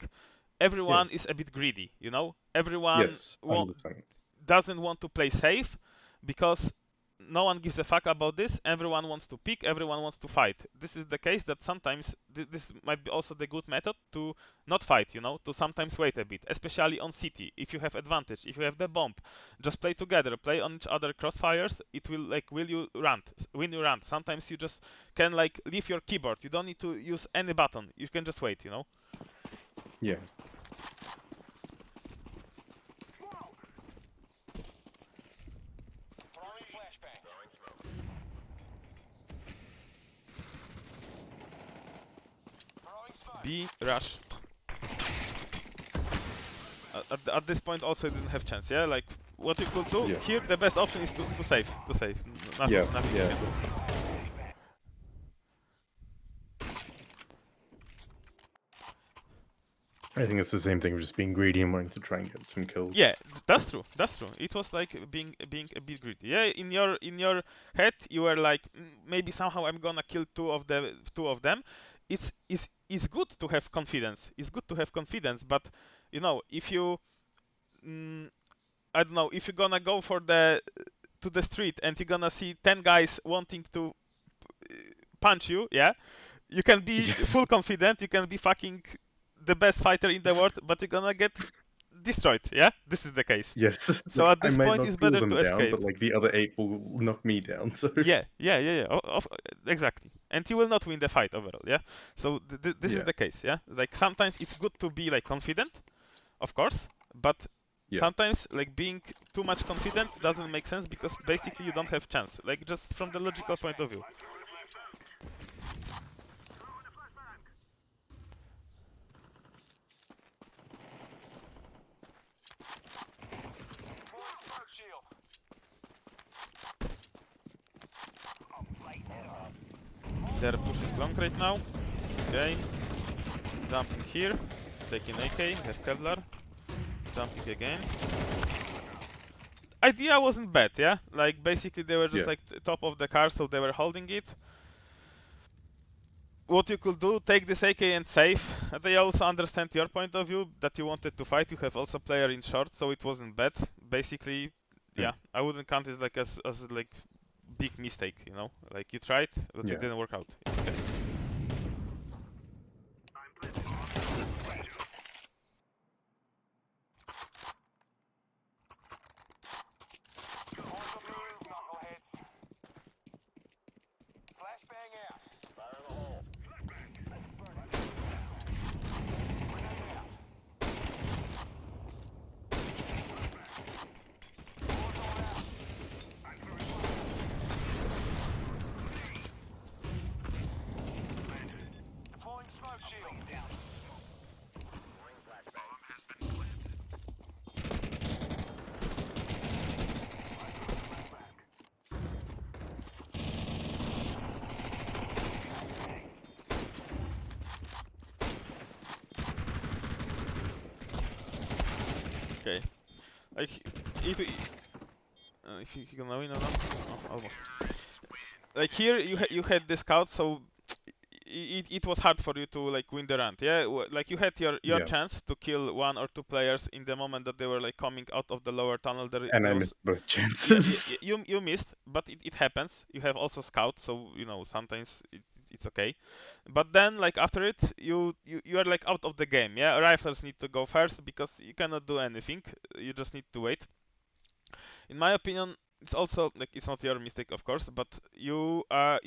everyone is a bit greedy, you know? Everyone Yes. 100%. doesn't want to play safe because no one gives a fuck about this. Everyone wants to pick, everyone wants to fight. This is the case that sometimes this might be also the good method to not fight, you know, to sometimes wait a bit, especially on city. If you have advantage, if you have the bomb, just play together, play on each other crossfires. It will like win you round. Sometimes you just can like leave your keyboard. You don't need to use any button. You can just wait, you know. Yeah. Throwing flashbang. Throwing smoke. B rush. At this point also didn't have chance, yeah? Like what you could do Yeah. here, the best option is to save. Nothing, Yeah. nothing you Yeah. can do. I think it's the same thing, just being greedy and wanting to try and get some kills. Yeah, that's true. That's true. It was like being a bit greedy. Yeah, in your head you were like, maybe somehow I'm gonna kill two of them. It's good to have confidence. It's good to have confidence, but you know, if you I don't know, if you're gonna go to the street and you're gonna see 10 guys wanting to punch you, yeah, you can be full confident, you can be fucking the best fighter in the world, but you're gonna get destroyed, yeah? This is the case. Yes. So at this I might point not it's kill better them to down, escape. but like the other 8 will knock me down. So Yeah. Exactly. And you will not win the fight overall, yeah? So this is Yeah. the case, yeah? Like sometimes it's good to be like confident, of course, but Yeah. sometimes like being too much confident doesn't make sense because basically you don't have chance, like just from the logical point of view. Throwing smoke shield. They're pushing long right now. Okay. Jumping here. Taking AK. Have Kevlar. Jumping again. Idea wasn't bad, yeah? Like basically they were just Yeah. like top of the car, so they were holding it. What you could do, take this AK and save. They also understand your point of view that you wanted to fight. You have also player in short, so it wasn't bad. Basically, yeah, I wouldn't count it like as like big mistake, you know? Like you tried, but Yeah. it didn't work out. It's okay. On the move, knuckleheads. Flashbang out. Fire in the hole. Grenade out. Deploying smoke shield. Okay. Like if you gonna win or not? Oh, almost. Like here you had the scout, so it was hard for you to like win the round. Yeah, like you had your Yeah. chance to kill 1 or 2 players in the moment that they were like coming out of the lower tunnel. And there I was- missed both Yeah, chances. you missed, but it happens. You have also scout, so you know sometimes it's okay. But then like after it, you are like out of the game. Yeah, rifles need to go first because you cannot do anything. You just need to wait. In my opinion, it's also like it's not your mistake, of course, but you are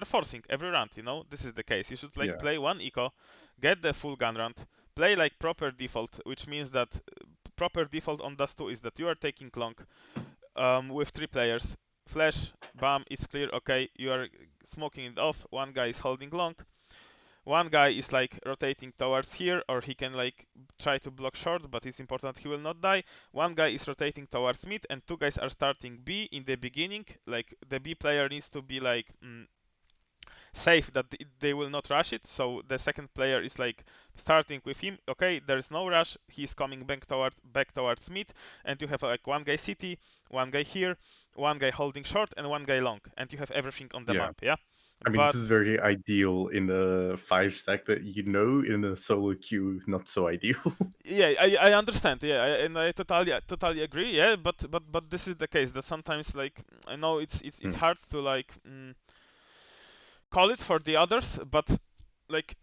forcing every round. You know, this is the case. You should like Yeah. play one eco, get the full gun round, play like proper default, which means that proper default on Dust 2 is that you are taking long with 3 players. Flash, bam, it's clear. Okay, you are smoking it off. One guy is holding long. One guy is like rotating towards here, or he can like try to block short, but it's important he will not die. One guy is rotating towards mid, and 2 guys are starting B in the beginning. Like the B player needs to be like safe that they will not rush it. So the second player is like starting with him. Okay, there is no rush. He's coming back towards mid, and you have like one guy city, one guy here, one guy holding short, and one guy long, and you have everything on the Yeah. map. Yeah. I mean, But this is very ideal in a 5-stack that in a solo queue, not so ideal. yeah, I understand. Yeah, and I totally agree. Yeah, but this is the case that sometimes like I know it's hard to like call it for the others, but like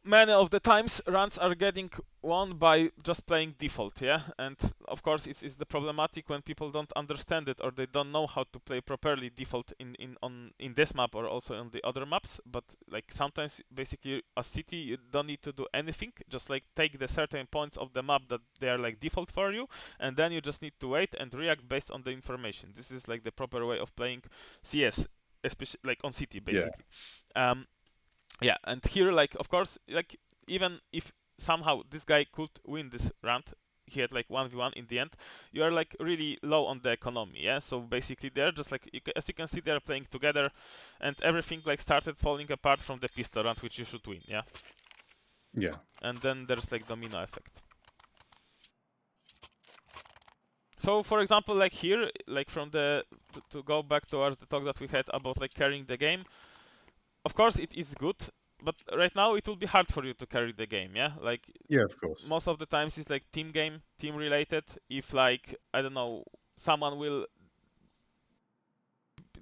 many of the times runs are getting won by just playing default, yeah, and of course it's the problematic when people don't understand it or they don't know how to play properly default in this map or also on the other maps. But like sometimes basically a city you don't need to do anything, just like take the certain points of the map that they are like default for you, and then you just need to wait and react based on the information. This is like the proper way of playing CS, especially like on city basically. Yeah, and here, like, of course, like, even if somehow this guy could win this round, he had like 1v1 in the end, you are like really low on the economy, yeah? So basically they're just like, as you can see, they're playing together, and everything like started falling apart from the pistol round, which you should win, yeah? Yeah. And then there's like domino effect. So for example, like here, like from the, to go back towards the talk that we had about like carrying the game, of course it is good, but right now it will be hard for you to carry the game, yeah? Like Yeah, of course. most of the times it's like team game, team related. If like I don't know, someone will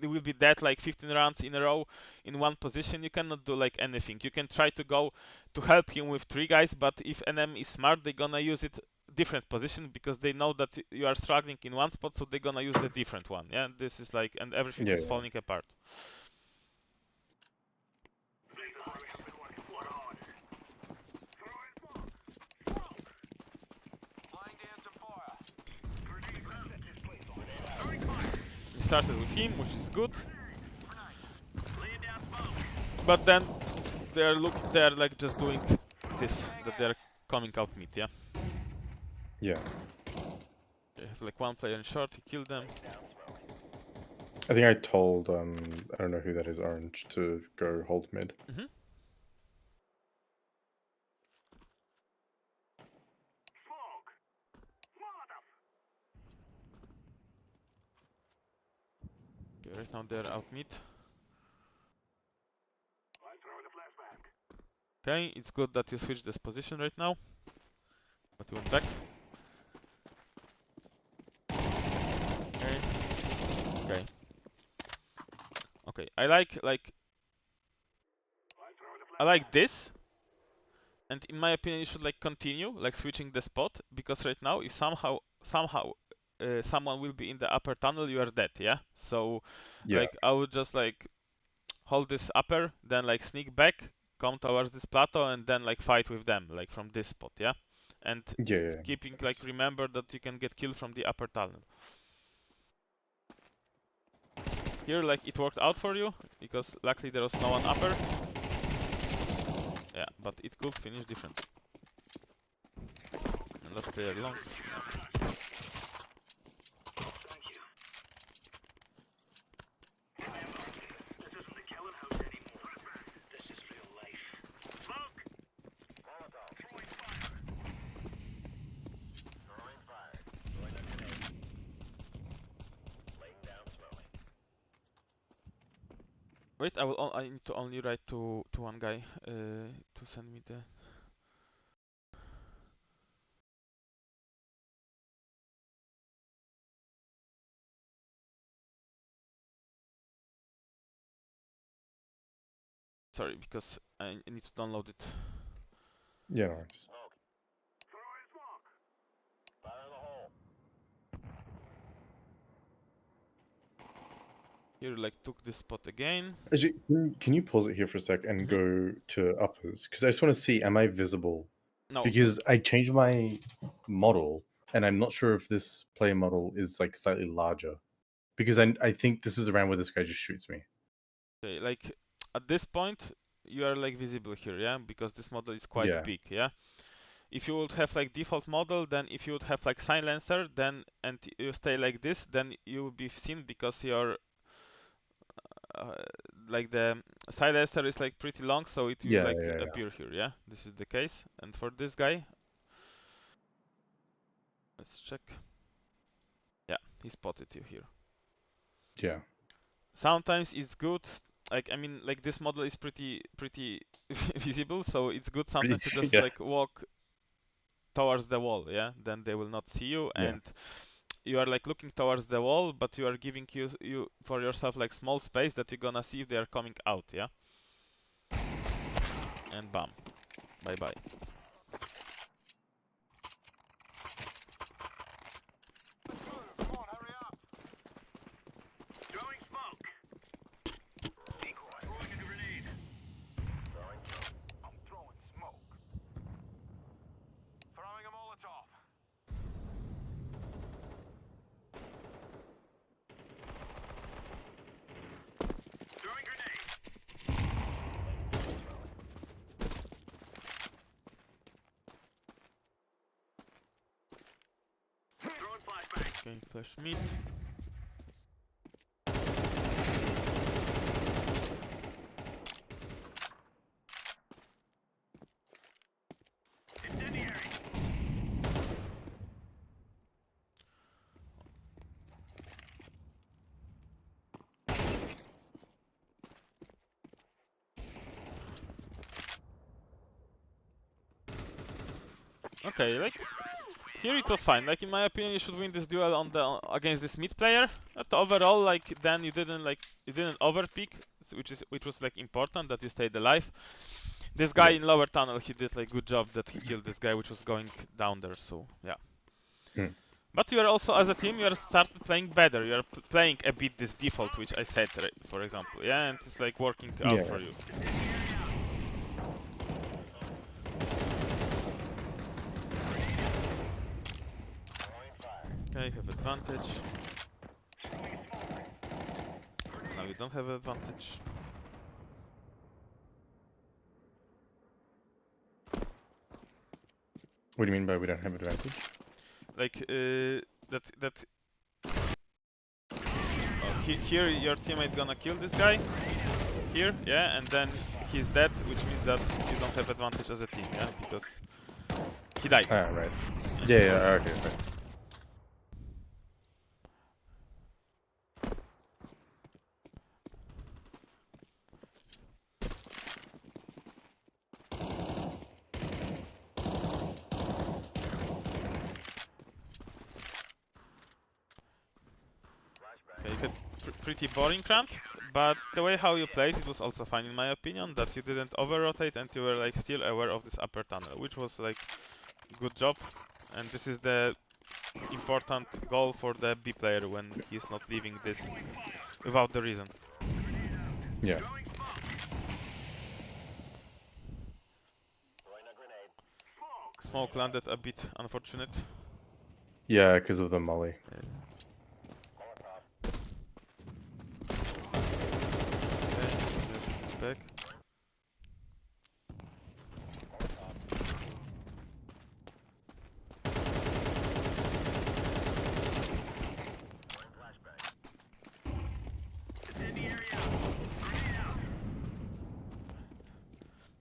be dead like 15 rounds in a row in one position, you cannot do like anything. You can try to go to help him with 3 guys, but if enemy is smart, they're gonna use it different position because they know that you are struggling in one spot, so they're gonna use the different one. Yeah, this is like, and everything Yeah, is yeah. falling apart. We started with him, which is good. But then they're like just doing this, that they're coming out mid, yeah? Yeah. They have like one player in short, he killed them. I think I told I don't know who that is, Orange, to go hold mid. Mm-hmm. Okay, right now they're out mid. Okay, it's good that you switched this position right now. But you went back. Okay. Okay. Okay, I like this. And in my opinion, you should like continue like switching the spot, because right now if somehow someone will be in the upper tunnel, you are dead, yeah? So Yeah. like I would just like hold this upper, then like sneak back, come towards this plateau, and then like fight with them like from this spot, yeah? And Yeah. keeping like remember that you can get killed from the upper tunnel. Here like it worked out for you because luckily there was no one upper. Yeah, but it could finish differently. And let's play along. Wait, I need to only write to one guy to send me the sorry, because I need to download it. Yeah, no worries. Throwing smoke. Fire in the hole. Here, like, took this spot again. Actually, can you pause it here for a sec and go to uppers? Because I just want to see, am I visible? No, Because I changed my model, and I'm not sure if this player model is like slightly larger. Because I think this is around where this guy just shoots me. okay, like at this point you are like visible here, yeah, because this model is quite Yeah. big, yeah. If you would have like default model, then if you would have like silencer, then and you stay like this, then you will be seen because your like the silencer is like pretty long, so it will Yeah, like yeah, yeah. appear here, yeah. This is the case, and for this guy, let's check. Yeah, he spotted you here. Yeah. Sometimes it's good, like I mean, like this model is pretty visible, so it's good sometimes to just Yeah. like walk towards the wall, yeah. Then they will not see you, Yeah. and you are like looking towards the wall, but you are giving you for yourself like small space that you're gonna see if they are coming out, yeah. And bam, bye bye. Come on, hurry up. Throwing smoke. Decoy. Throwing a grenade. Throwing smoke. I'm throwing smoke. Throwing a Molotov. Throwing grenade. Throwing flashbang. Okay, flash mid. Incendiary. Okay, like here it was fine. Like in my opinion, you should win this duel on the against this mid player. But overall, like then you didn't overpeak, which was like important that you stayed alive. This guy in lower tunnel, he did like good job that he killed this guy which was going down there. So yeah. Hmm. But you are also as a team, you are started playing better. You are playing a bit this default which I said, for example, yeah, and it's like working out Yeah. for you. Okay, have advantage. Now you don't have advantage. What do you mean by we don't have advantage? Like that. Oh, here your teammate gonna kill this guy. Here, yeah, and then he's dead, which means that you don't have advantage as a team, yeah, because he died. Ah, right. Yeah, yeah, okay, right. Okay, you had pretty boring round, but the way how you played, it was also fine in my opinion, that you didn't over-rotate and you were like still aware of this upper tunnel, which was like good job. And this is the important goal for the B player when he's not leaving this without the reason. Yeah. Smoke landed a bit unfortunate. Yeah, because of the molly. Back.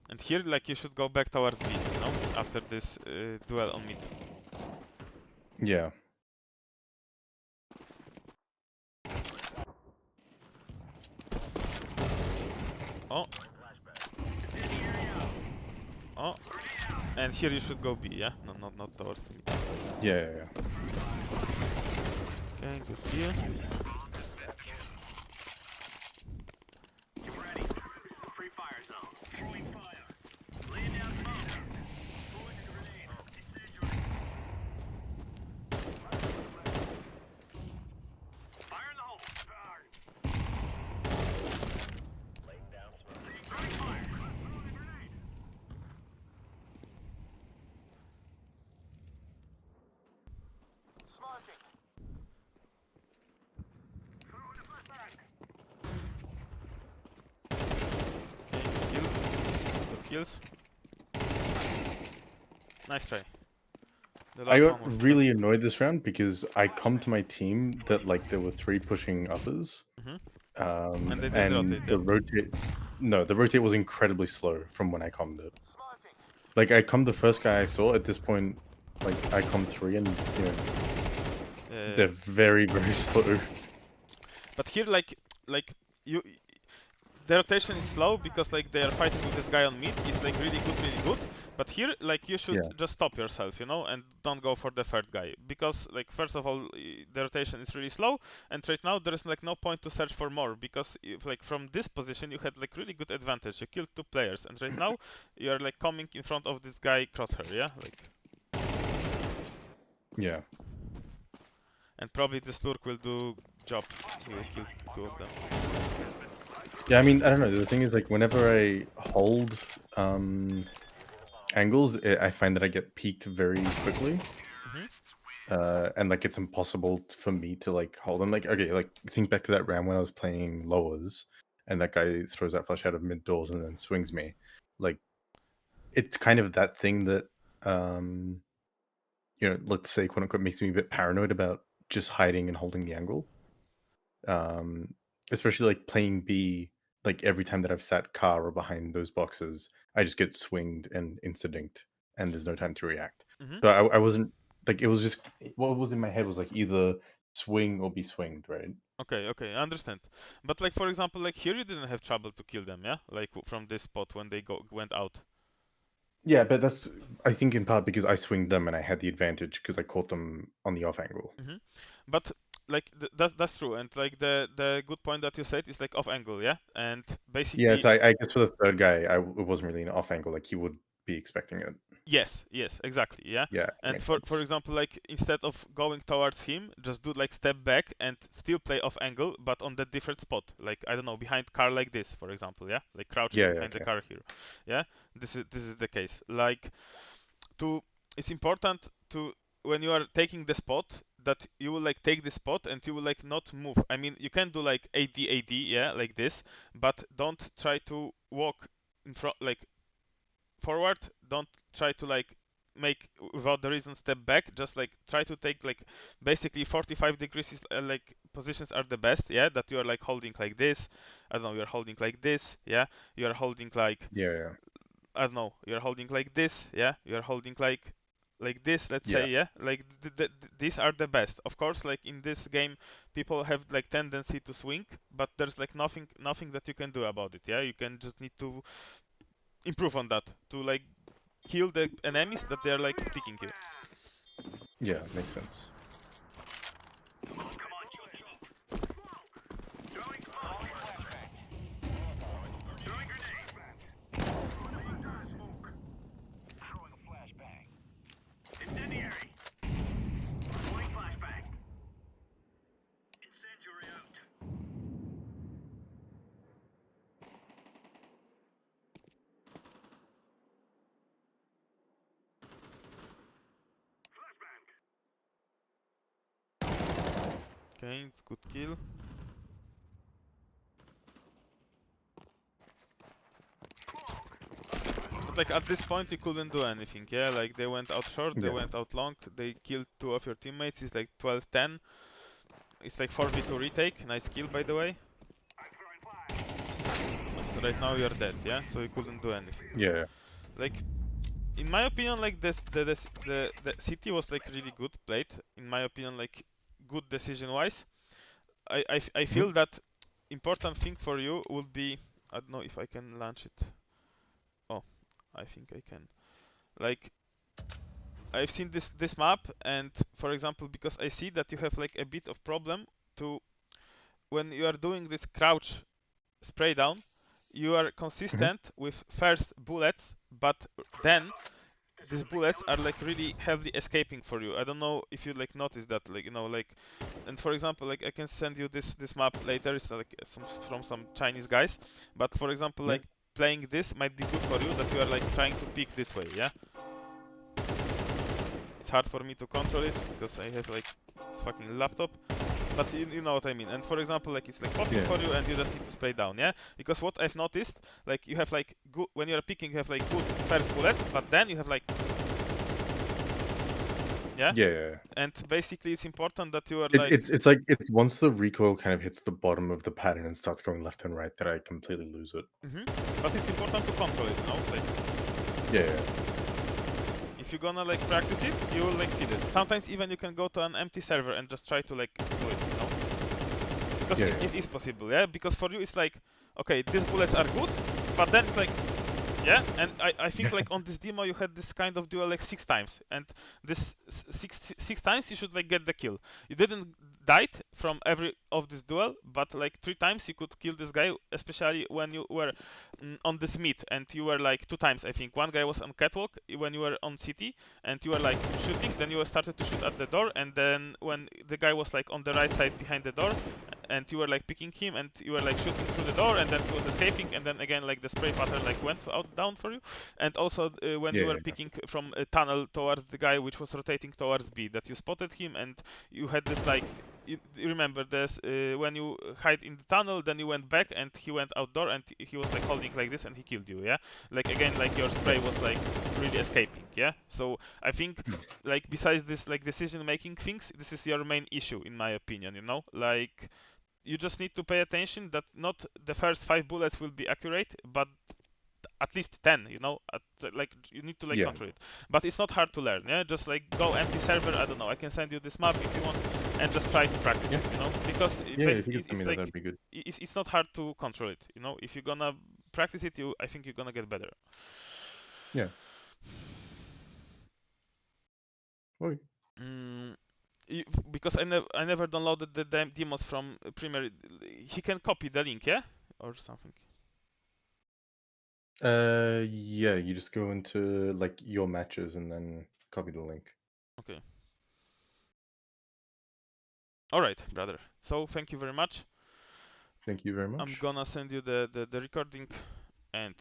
And here, like, you should go back towards mid, you know, after this duel on mid. Yeah. Oh. Oh. And here you should go B, yeah? Not towards mid. Yeah, yeah, yeah. Okay, good deal. Get ready. Free fire zone. kills. Nice try. The I last got one was really annoyed this round because I come to my team that like there were 3 pushing uppers. Mhm. And they didn't And rotate, the yeah? rotate, no, the rotate was incredibly slow from when I commed it. Like I commed the first guy I saw. At this point, like I commed 3, and you know Yeah. they're very slow. But here, like you, the rotation is slow because like they are fighting with this guy on mid. It's like really good. But here, like you should Yeah. just stop yourself, you know, and don't go for the third guy because like first of all, the rotation is really slow, and right now there is like no point to search for more because if like from this position you had like really good advantage. You killed 2 players, and right now you are like coming in front of this guy Crosshair, yeah, like. Yeah. And probably this Lurk will do job. He will kill 2 of them. Yeah, I mean, I don't know. The thing is, like, whenever I hold angles, I find that I get peaked very quickly. And like it's impossible for me to like hold them. Like, okay, like think back to that round when I was playing lowers, and that guy throws that flash out of mid doors and then swings me. Like, it's kind of that thing that you know, let's say quote unquote makes me a bit paranoid about just hiding and holding the angle. Especially like playing B, like every time that I've sat car or behind those boxes, I just get swinged and instinct, and there's no time to react. Mhm. So I wasn't like, it was just what was in my head was like either swing or be swinged, right? Okay, I understand. But like for example, like here you didn't have trouble to kill them, yeah? Like from this spot when they went out. Yeah, but that's I think in part because I swinged them and I had the advantage because I caught them on the off angle. But like that's true, and like the good point that you said is like off angle, yeah? And basically Yeah, so I guess for the third guy, it wasn't really an off angle. Like he would be expecting it. yes, exactly, yeah. Yeah, And makes for sense. example, like instead of going towards him, just do like step back and still play off angle, but on the different spot. Like I don't know, behind car like this, for example, yeah, like crouching Yeah, behind the okay. car here, yeah. This is the case. Like it's important to when you are taking the spot that you will like take the spot and you will like not move. I mean, you can do like AD, yeah, like this, but don't try to walk in front like forward. Don't try to like make without the reason step back. Just like try to take like basically 45 degrees is like positions are the best, yeah, that you are like holding like this. I don't know, you're holding like this, yeah, you're holding like Yeah. I don't know, you're holding like this, yeah, you're holding like this, let's Yeah. say, yeah, like these are the best. Of course, like in this game, people have like tendency to swing, but there's like nothing that you can do about it, yeah. You can just need to improve on that to like kill the enemies that they're like picking you. Yeah, makes sense. Come on, Jojo. Throwing flashbang. Throwing grenade. Smoke. Throwing a flashbang. Incendiary. Throwing flashbang. Incendiary out. Flashbang. Okay, it's good kill. But like at this point you couldn't do anything, yeah? Like they went out short, they Yeah. went out long, they killed 2 of your teammates, it's like 12-10. It's like 4v2 retake, nice kill by the way. I'm throwing flash. But right now you're dead, yeah? So you couldn't do anything. Yeah. Like, in my opinion, like the city was like really good played. In my opinion, like good decision wise. I feel that important thing for you would be, I don't know if I can launch it. Oh, I think I can. Like, I've seen this map, and for example, because I see that you have like a bit of problem to when you are doing this crouch spray down, you are consistent with first bullets, but then these bullets are like really heavily escaping for you. I don't know if you like notice that, like, you know, like, and for example, like I can send you this map later. It's like from some Chinese guys, but for example, like playing this might be good for you that you are like trying to peek this way, yeah. It's hard for me to control it because I have like this fucking laptop, but you know what I mean. And for example, like it's like popping Yeah. for you, and you just need to spray down, yeah. Because what I've noticed, like you have like good when you're picking, you have like good first bullets, but then you have like yeah. Yeah. And basically, it's important that you are It, like it's like it's once the recoil kind of hits the bottom of the pattern and starts going left and right that I completely lose it. but it's important to control it, you know. Like Yeah. if you're gonna like practice it, you will like feel it. Sometimes even you can go to an empty server and just try to like do it, you know. Because Yeah. it is possible, yeah. Because for you it's like, okay, these bullets are good, but then it's like, yeah. And I think like on this demo you had this kind of duel like 6 times, and this six times you should like get the kill. You didn't died from every of this duel, but like 3 times you could kill this guy, especially when you were on this mid and you were like 2 times. I think one guy was on catwalk when you were on city and you were like shooting, then you started to shoot at the door, and then when the guy was like on the right side behind the door and you were like picking him and you were like shooting through the door, and then he was escaping, and then again like the spray pattern like went out down for you. And also when you Yeah, were yeah. picking from a tunnel towards the guy which was rotating towards B, that you spotted him and you had this like you remember this when you hide in the tunnel, then you went back and he went outdoor and he was like holding like this and he killed you, yeah. Like again, like your spray was like really escaping, yeah. So I think like besides this like decision making things, this is your main issue in my opinion, you know. Like you just need to pay attention that not the first 5 bullets will be accurate, but at least 10, you know. Like you need to like Yeah. control it, but it's not hard to learn, yeah. Just like go empty server, I don't know, I can send you this map if you want, and just try to practice it, you know, because Yeah, if you could send me that, like that'd be good. it's not hard to control it, you know. If you're gonna practice it, I think you're gonna get better. Yeah. Okay. Because I never downloaded the demos from Premier. He can copy the link, yeah, or something. Yeah, you just go into like your matches and then copy the link. Okay. All right, brother. So thank you very much. Thank you very much. I'm gonna send you the recording, and